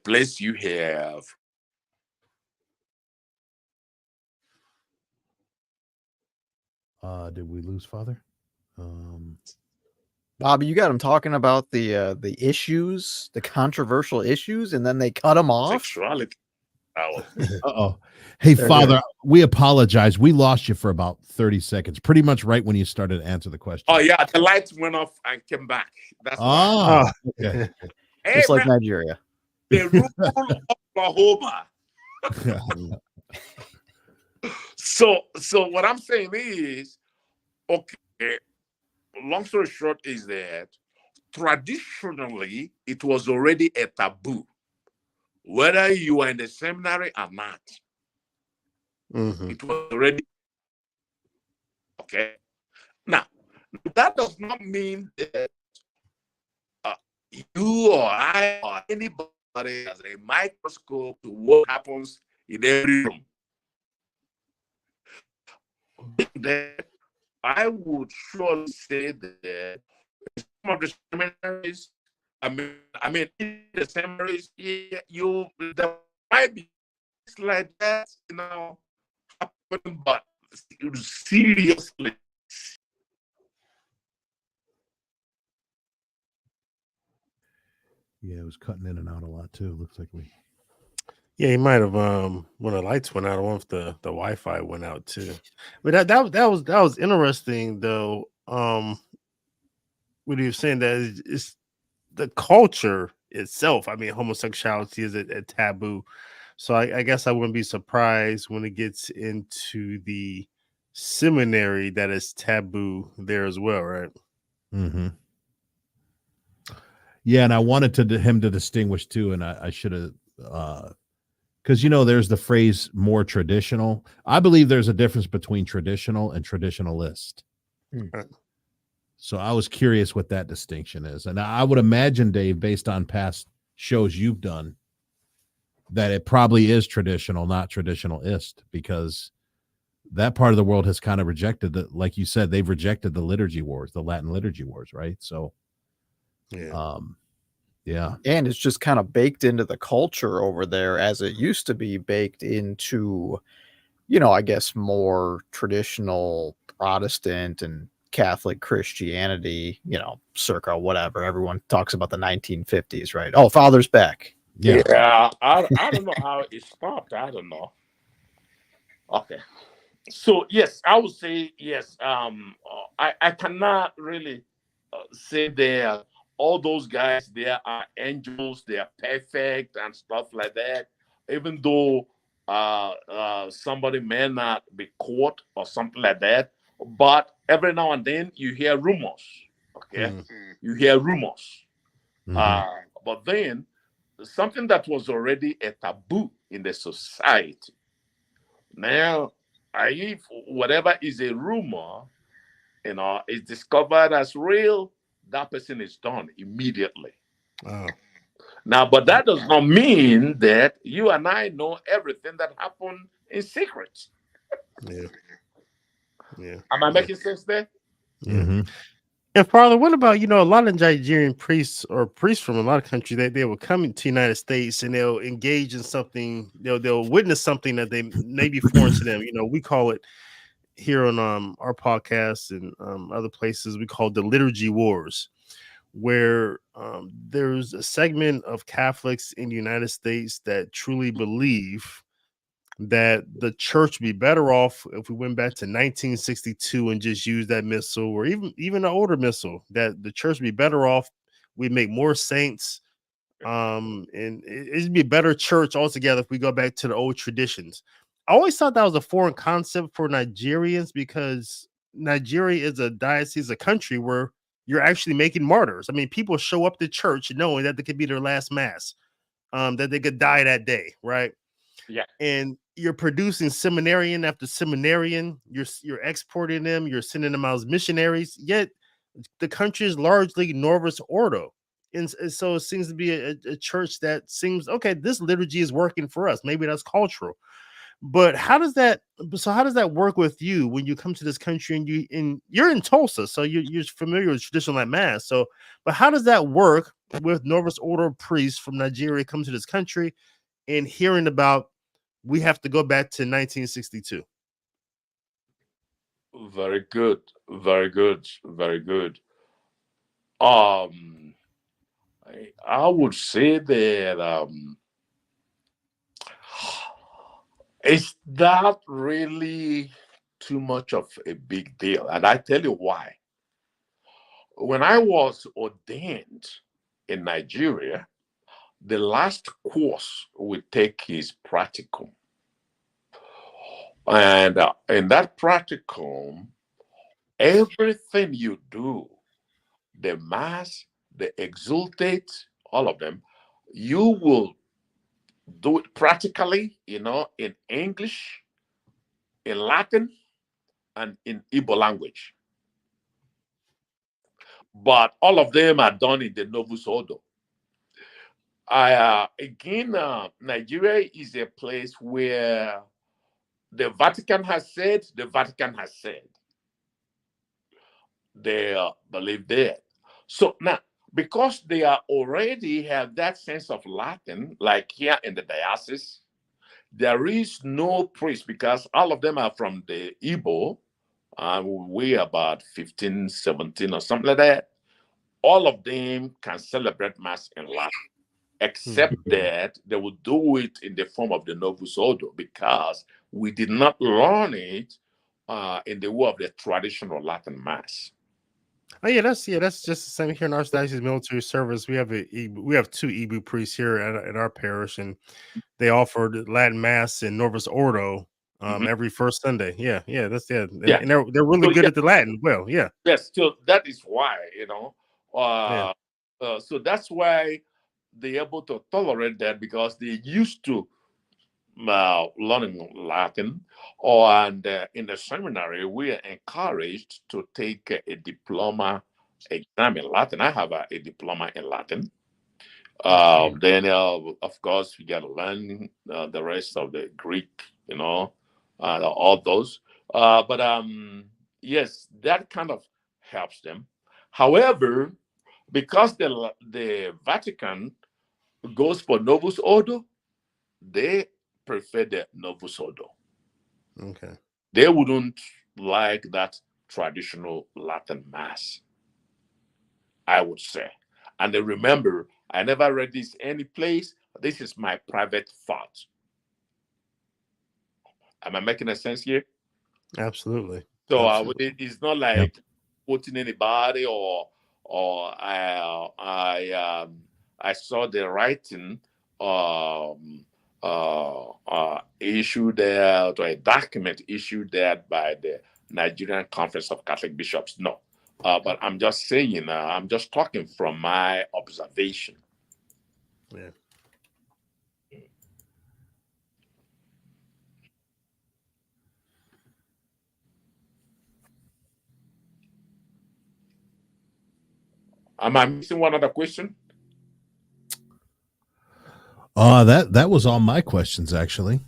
place you have. Did we lose Father? Bobby, you got him talking about the issues, the controversial issues, and then they cut him off. Sexuality. Uh-oh. Hey, They're Father, good. we apologize. We lost you for about 30 seconds, pretty much right when you started to answer the question. Oh, yeah, the lights went off and came back. That's okay. Hey, Just like man, Nigeria. the rule of Oklahoma. So what I'm saying is, okay, long story short is that traditionally it was already a taboo, whether you are in the seminary or not. It was already okay. Now, that does not mean that you or I or anybody has a microscope to what happens in every room. That I would surely say that some of the seminaries, I mean, in the seminaries, there might be things like that, happening, but seriously. Yeah, it was cutting in and out a lot too. Looks like we. Yeah, he might have when the lights went out. I wonder if the Wi-Fi went out too. But that was interesting though. What he was saying that it's the culture itself. I mean, homosexuality is a taboo. So I guess I wouldn't be surprised when it gets into the seminary that it's taboo there as well, right? Mm-hmm. Yeah, and I wanted him to distinguish too, and I should have, because there's the phrase more traditional. I believe there's a difference between traditional and traditionalist. So I was curious what that distinction is, and I would imagine, Dave, based on past shows you've done, that it probably is traditional, not traditionalist, because that part of the world has kind of rejected that. Like you said, they've rejected the liturgy wars, the Latin liturgy wars, right? So, yeah. And it's just kind of baked into the culture over there as it used to be baked into, I guess more traditional Protestant and Catholic Christianity, circa whatever. Everyone talks about the 1950s, right? Oh, Father's back. Yeah, I don't know how it stopped. I don't know. Okay. So, yes, I would say yes. I cannot really say that all those guys there are angels, they are perfect and stuff like that. Even though somebody may not be caught or something like that, but every now and then you hear rumors. Okay, you hear rumors. But then something that was already a taboo in the society. Now, if whatever is a rumor, is discovered as real, that person is done immediately. Now, but that does not mean that you and I know everything that happened in secret. Yeah. Am I making sense there? Mm-hmm. And Father, what about, a lot of Nigerian priests or priests from a lot of countries, they will come into the United States and they'll engage in something, they'll witness something that they may be foreign to them. We call it here on our podcast and other places, we call it the liturgy wars, where there's a segment of Catholics in the United States that truly believe that the church would be better off if we went back to 1962 and just used that missal, or even an older missal, that the church would be better off. We'd make more saints, and it'd be a better church altogether if we go back to the old traditions. I always thought that was a foreign concept for Nigerians, because Nigeria is a diocese, a country where you're actually making martyrs. I mean, people show up to church knowing that they could be their last mass, that they could die that day, right? Yeah. And you're producing seminarian after seminarian. You're exporting them. You're sending them out as missionaries. Yet the country is largely Novus Ordo, and so it seems to be a church that seems okay. This liturgy is working for us. Maybe that's cultural, but how does that? So how does that work with you when you come to this country and you're in Tulsa, so you're familiar with traditional mass. So, but how does that work with Novus Ordo priests from Nigeria come to this country and hearing about we have to go back to 1962? Very good, very good, very good. I would say that it's not really too much of a big deal, and I tell you why. When I was ordained in Nigeria, the last course we take is practicum. And in that practicum, everything you do, the mass, the exultate, all of them, you will do it practically, in English, in Latin, and in Igbo language. But all of them are done in the Novus Ordo. Nigeria is a place where the Vatican has said, they believe that. So now, because they are already have that sense of Latin, like here in the diocese, there is no priest, because all of them are from the Igbo, we about 15, 17 or something like that. All of them can celebrate Mass in Latin, except that they will do it in the form of the Novus Ordo, because we did not learn it in the way of the traditional Latin Mass. Oh yeah, that's just the same here in our Archdiocese Military Service. We have two Igbo priests here at our parish, and they offer Latin Mass and Novus Ordo every first Sunday. Yeah, that's and they're really good at the Latin. Well, yeah. Yes, so that is why, so that's why they're able to tolerate that, because they used to learning Latin, and in the seminary we are encouraged to take a diploma exam in Latin. I have a diploma in Latin. Then of course we got to learn the rest of the Greek, all those. But yes, that kind of helps them. However, because the Vatican goes for Novus Ordo, they prefer the Novus Ordo. Okay. They wouldn't like that traditional Latin Mass, I would say. And then remember, I never read this any place. This is my private thought. Am I making a sense here? Absolutely. So Absolutely. it's not like quoting anybody, or I saw the writing issued there, or a document issued there by the Nigerian Conference of Catholic Bishops. No, but I'm just saying, I'm just talking from my observation. Yeah. Am I missing one other question? That was all my questions, actually.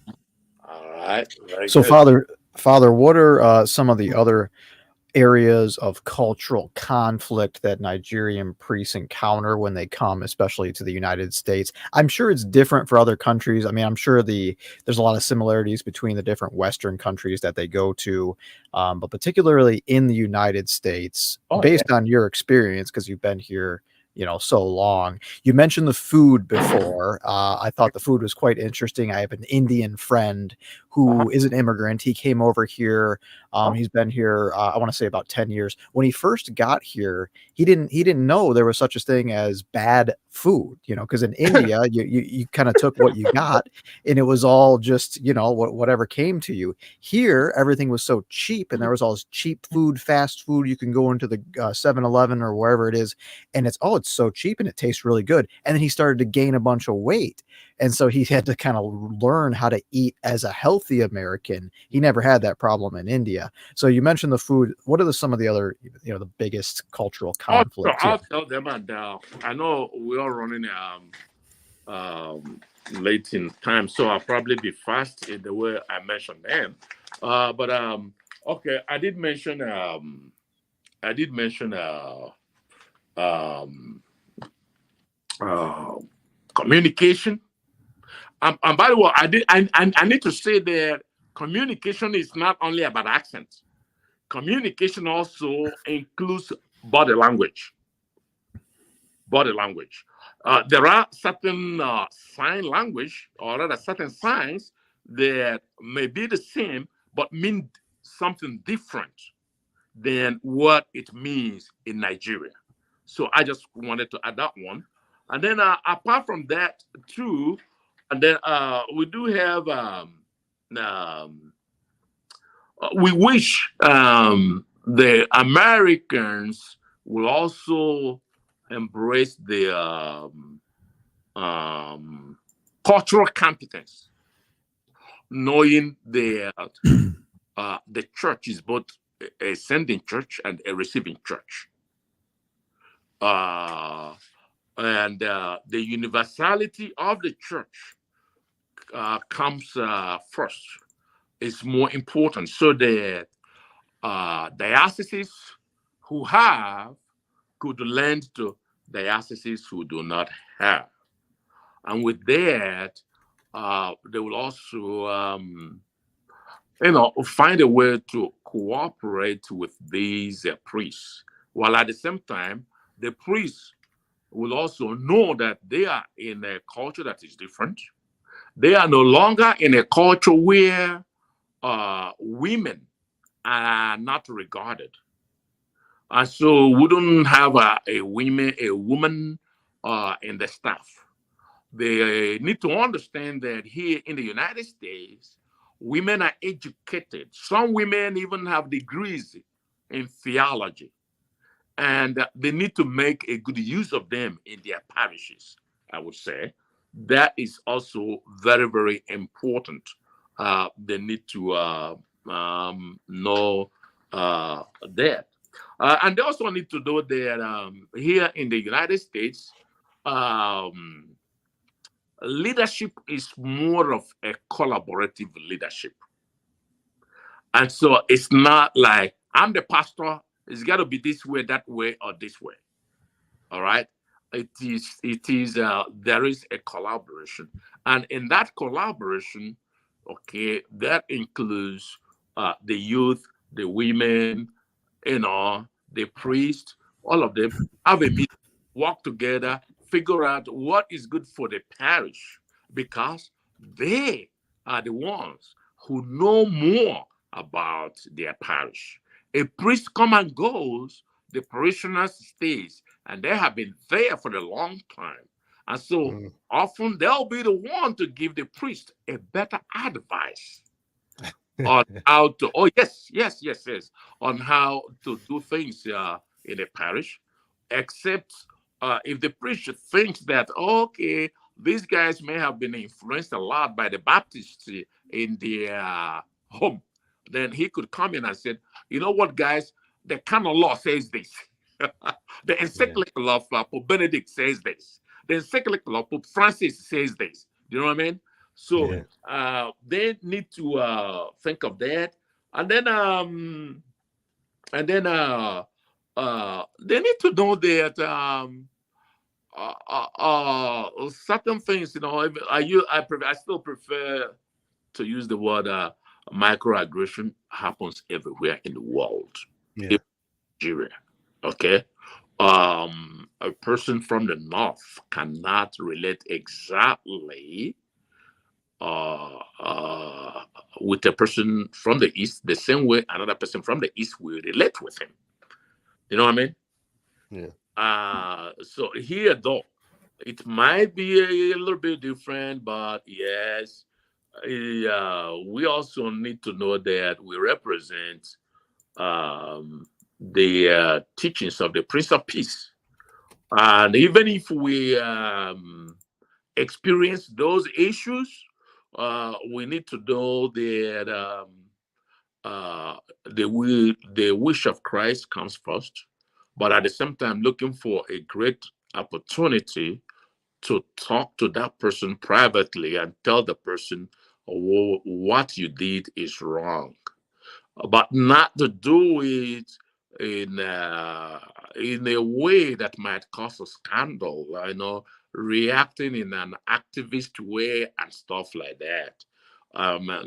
All right. So, good. Father, what are some of the other areas of cultural conflict that Nigerian priests encounter when they come, especially to the United States? I'm sure it's different for other countries. I mean, I'm sure there's a lot of similarities between the different Western countries that they go to, but particularly in the United States, based on your experience, because you've been here so long. You mentioned the food before. I thought the food was quite interesting. I have an Indian friend who is an immigrant. He came over here. He's been here, I want to say about 10 years. When he first got here, he didn't know there was such a thing as bad food, because in India, you kind of took what you got and it was all just, whatever came to you. Here, everything was so cheap and there was all this cheap food, fast food. You can go into the 7-Eleven or wherever it is, and it's so cheap and it tastes really good. And then he started to gain a bunch of weight. And so he had to kind of learn how to eat as a healthy American. He never had that problem in India. So you mentioned the food. What are some of the other, the biggest cultural conflicts? I'll tell them, and I know we are running late in time, so I'll probably be fast in the way I mentioned them. Okay, I did mention communication. And by the way, I need to say that communication is not only about accent. Communication also includes body language. Body language. There are certain sign language, or rather certain signs that may be the same but mean something different than what it means in Nigeria. So I just wanted to add that one. And then apart from that too, and then we do have, we wish the Americans will also embrace the cultural competence, knowing that the church is both a sending church and a receiving church. And the universality of the church comes first. It's more important, so that dioceses who have could lend to dioceses who do not have. And with that, they will also find a way to cooperate with these priests, while at the same time, the priests will also know that they are in a culture that is different. They are no longer in a culture where women are not regarded. And so we don't have a woman in the staff. They need to understand that here in the United States, women are educated. Some women even have degrees in theology. And they need to make a good use of them in their parishes, I would say. That is also very, very important. They need to know that. And they also need to know that here in the United States, leadership is more of a collaborative leadership. And so it's not like, I'm the pastor, it's got to be this way, that way, or this way. All right? It is. There is a collaboration. And in that collaboration, okay, that includes the youth, the women, the priest, all of them have a meeting, work together, figure out what is good for the parish, because they are the ones who know more about their parish. A priest comes and goes, the parishioners stays, and they have been there for a long time. And so often they'll be the one to give the priest a better advice on how to, on how to do things in a parish, except if the priest thinks that, okay, these guys may have been influenced a lot by the Baptists in their home, then he could come in and say, you know what, guys, the canon law says this. The encyclical of Pope Benedict says this. The encyclical of Pope Francis says this. Do you know what I mean? So they need to think of that, and then they need to know that certain things, I still prefer to use the word microaggression happens everywhere in the world. Yeah. In Nigeria, okay. a person from the north cannot relate exactly with a person from the east the same way another person from the east will relate with him. You know what I mean? Yeah. So here though, it might be a little bit different, but yes, we also need to know that we represent the teachings of the Prince of Peace. And even if we experience those issues, we need to know that the wish of Christ comes first, but at the same time, looking for a great opportunity to talk to that person privately and tell the person what you did is wrong, but not to do it in a way that might cause a scandal, reacting in an activist way and stuff like that.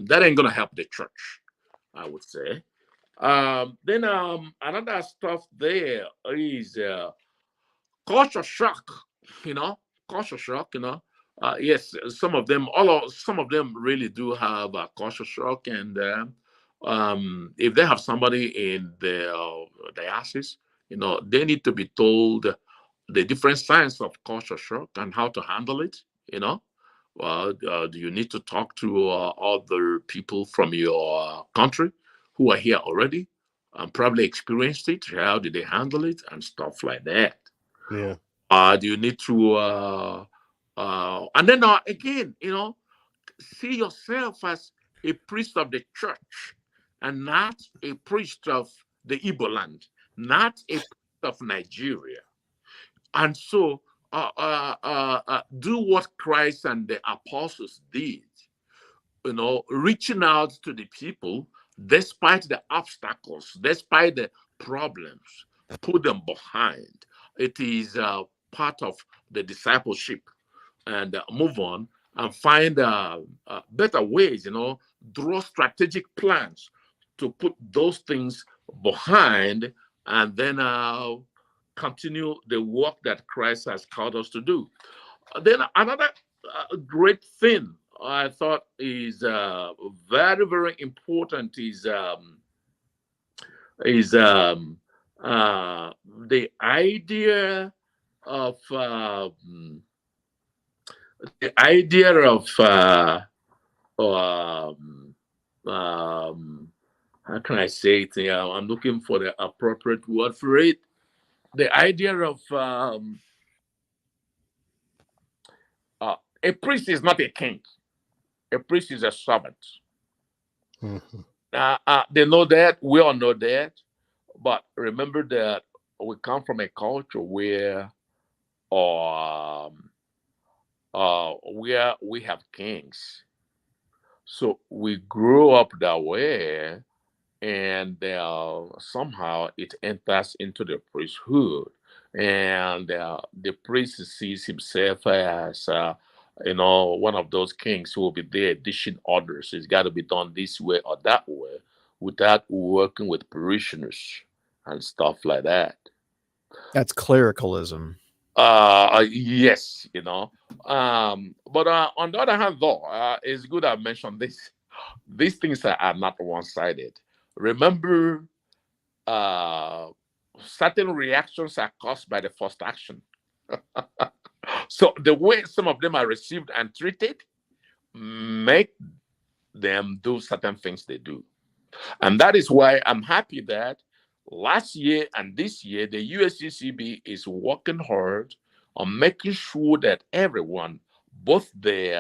That ain't gonna help the church, I would say. Then another stuff there is culture shock, you know, culture shock, yes, some of them really do have a culture shock, and if they have somebody in the diocese, they need to be told the different signs of culture shock and how to handle it. Well, do you need to talk to other people from your country who are here already and probably experienced it? How did they handle it and stuff like that? Yeah. Do you need to and then again, see yourself as a priest of the church and not a priest of the Igbo land, not a priest of Nigeria. And so do what Christ and the apostles did, reaching out to the people despite the obstacles, despite the problems, put them behind. It is part of the discipleship, and move on and find better ways, draw strategic plans to put those things behind, and then continue the work that Christ has called us to do. Then another great thing I thought is very, very important is the idea of how can I say it? I'm looking for the appropriate word for it. The idea of a priest is not a king. A priest is a servant. Mm-hmm. They know that. We all know that. But remember that we come from a culture where we have kings. So we grew up that way, and somehow it enters into the priesthood, and the priest sees himself as one of those kings who will be there dishing orders. It's got to be done this way or that way, without working with parishioners and stuff like that. That's clericalism. Yes, but on the other hand, though, it's good I mentioned this. These things are not one-sided. Remember, certain reactions are caused by the first action. So the way some of them are received and treated make them do certain things they do. And that is why I'm happy that last year and this year, the USCCB is working hard on making sure that everyone, both the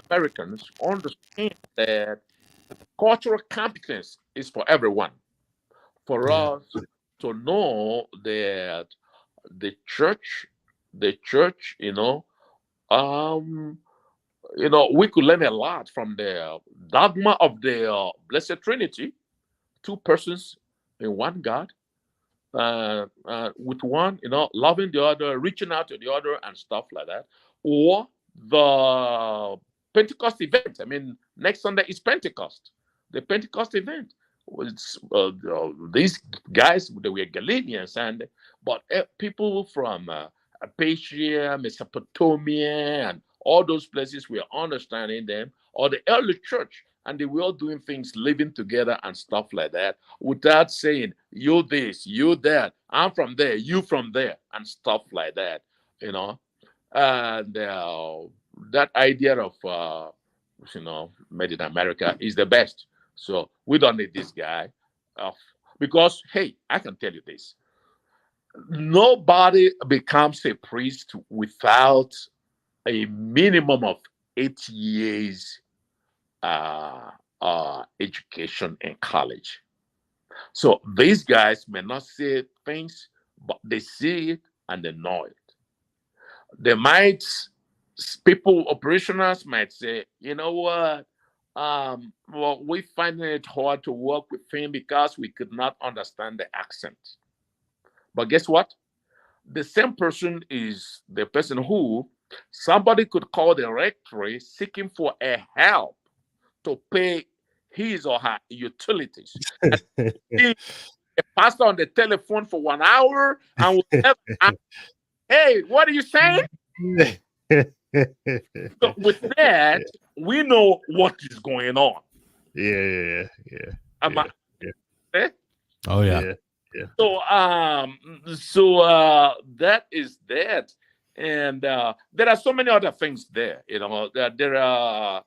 Americans, understand that cultural competence is for everyone. For us to know that the church, we could learn a lot from the dogma of the Blessed Trinity, two persons in one God, with one, loving the other, reaching out to the other, and stuff like that. Or the Pentecost event. I mean, next Sunday is Pentecost, the Pentecost event, these guys, they were Galileans, but people from Asia, Mesopotamia, and all those places were understanding them, or the early church, and they were all doing things, living together and stuff like that, without saying, you this, you that, I'm from there, you from there, and stuff like that, And that idea of, made in America is the best. So we don't need this guy. Because, hey, I can tell you this. Nobody becomes a priest without a minimum of 8 years education in college. So these guys may not say things, but they see it and they know it. They might, operationals might say, you know what? Well, we find it hard to work with him because we could not understand the accent. But guess what? The same person is the person who somebody could call the rectory seeking for a help to pay his or her utilities. A pastor on the telephone for 1 hour and will tell, hey, what are you saying? So with that, we know what is going on. Yeah. Oh yeah. So that is that, and there are so many other things there. There are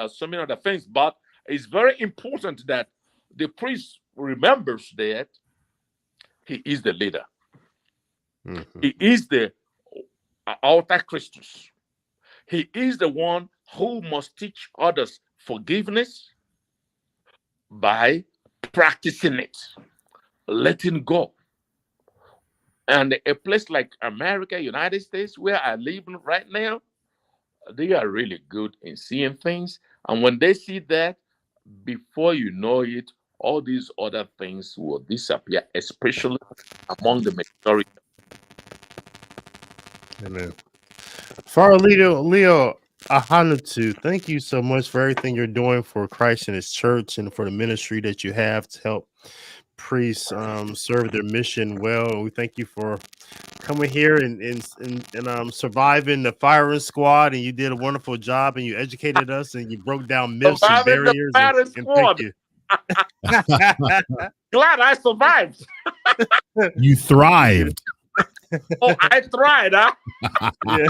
so many other things, but it's very important that the priest remembers that he is the leader. Mm-hmm. He is the altar Christus. He is the one who must teach others forgiveness by practicing it, letting go. And a place like America, United States, where I live right now, they are really good in seeing things. And when they see that, before you know it, all these other things will disappear, especially among the majority. Amen. Father Leo Ahanotu, thank you so much for everything you're doing for Christ and his church and for the ministry that you have to help priests serve their mission well. We thank you for coming here and surviving the firing squad, and you did a wonderful job, and you educated us and you broke down myths and barriers. And thank you. Glad I survived. You thrived. Oh, I tried, huh? Yeah.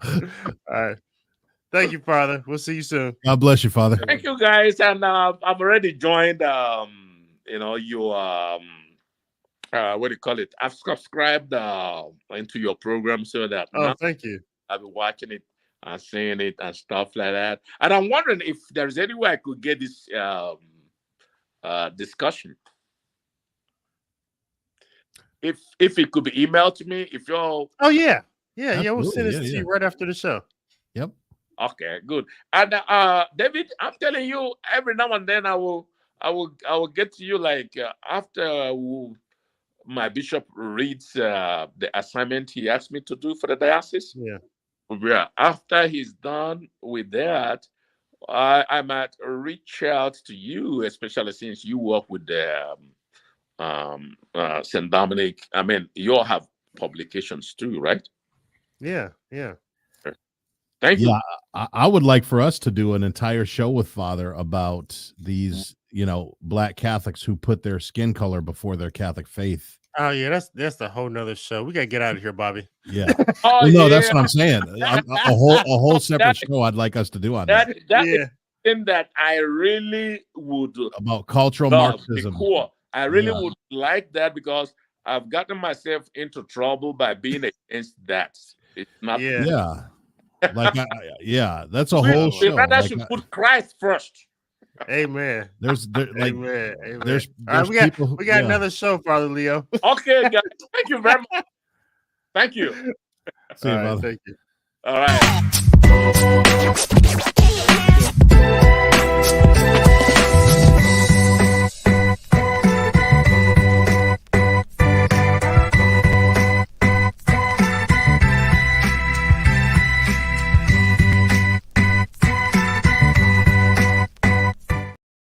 All right. Thank you, Father. We'll see you soon. God bless you, Father. Thank you, guys. And I've already joined your what do you call it? I've subscribed into your program so that thank you. I'll be watching it and seeing it and stuff like that. And I'm wondering if there's any way I could get this discussion. If it could be emailed to me, if y'all. Oh yeah, we'll send it to you right after the show. Yep. Okay, good. And David, I'm telling you, every now and then I will get to you after my bishop reads the assignment he asked me to do for the diocese. Yeah. After he's done with that, I might reach out to you, especially since you work with the St. Dominic. I mean, you all have publications too, right? Yeah. Thank you. I would like for us to do an entire show with Father about these, Black Catholics who put their skin color before their Catholic faith. Oh yeah, that's the whole nother show. We gotta get out of here, Bobby. Yeah. That's what I'm saying. A whole separate show I'd like us to do on that. Is something that I really would about cultural Marxism. Cool. I really would like that because I've gotten myself into trouble by being against that. It's not. Yeah. That's a whole show. Rather should put Christ first. Amen. Amen. There's we got another show, Father Leo. Okay, guys. Thank you very much. Thank you. See you, Father. Thank you. All right.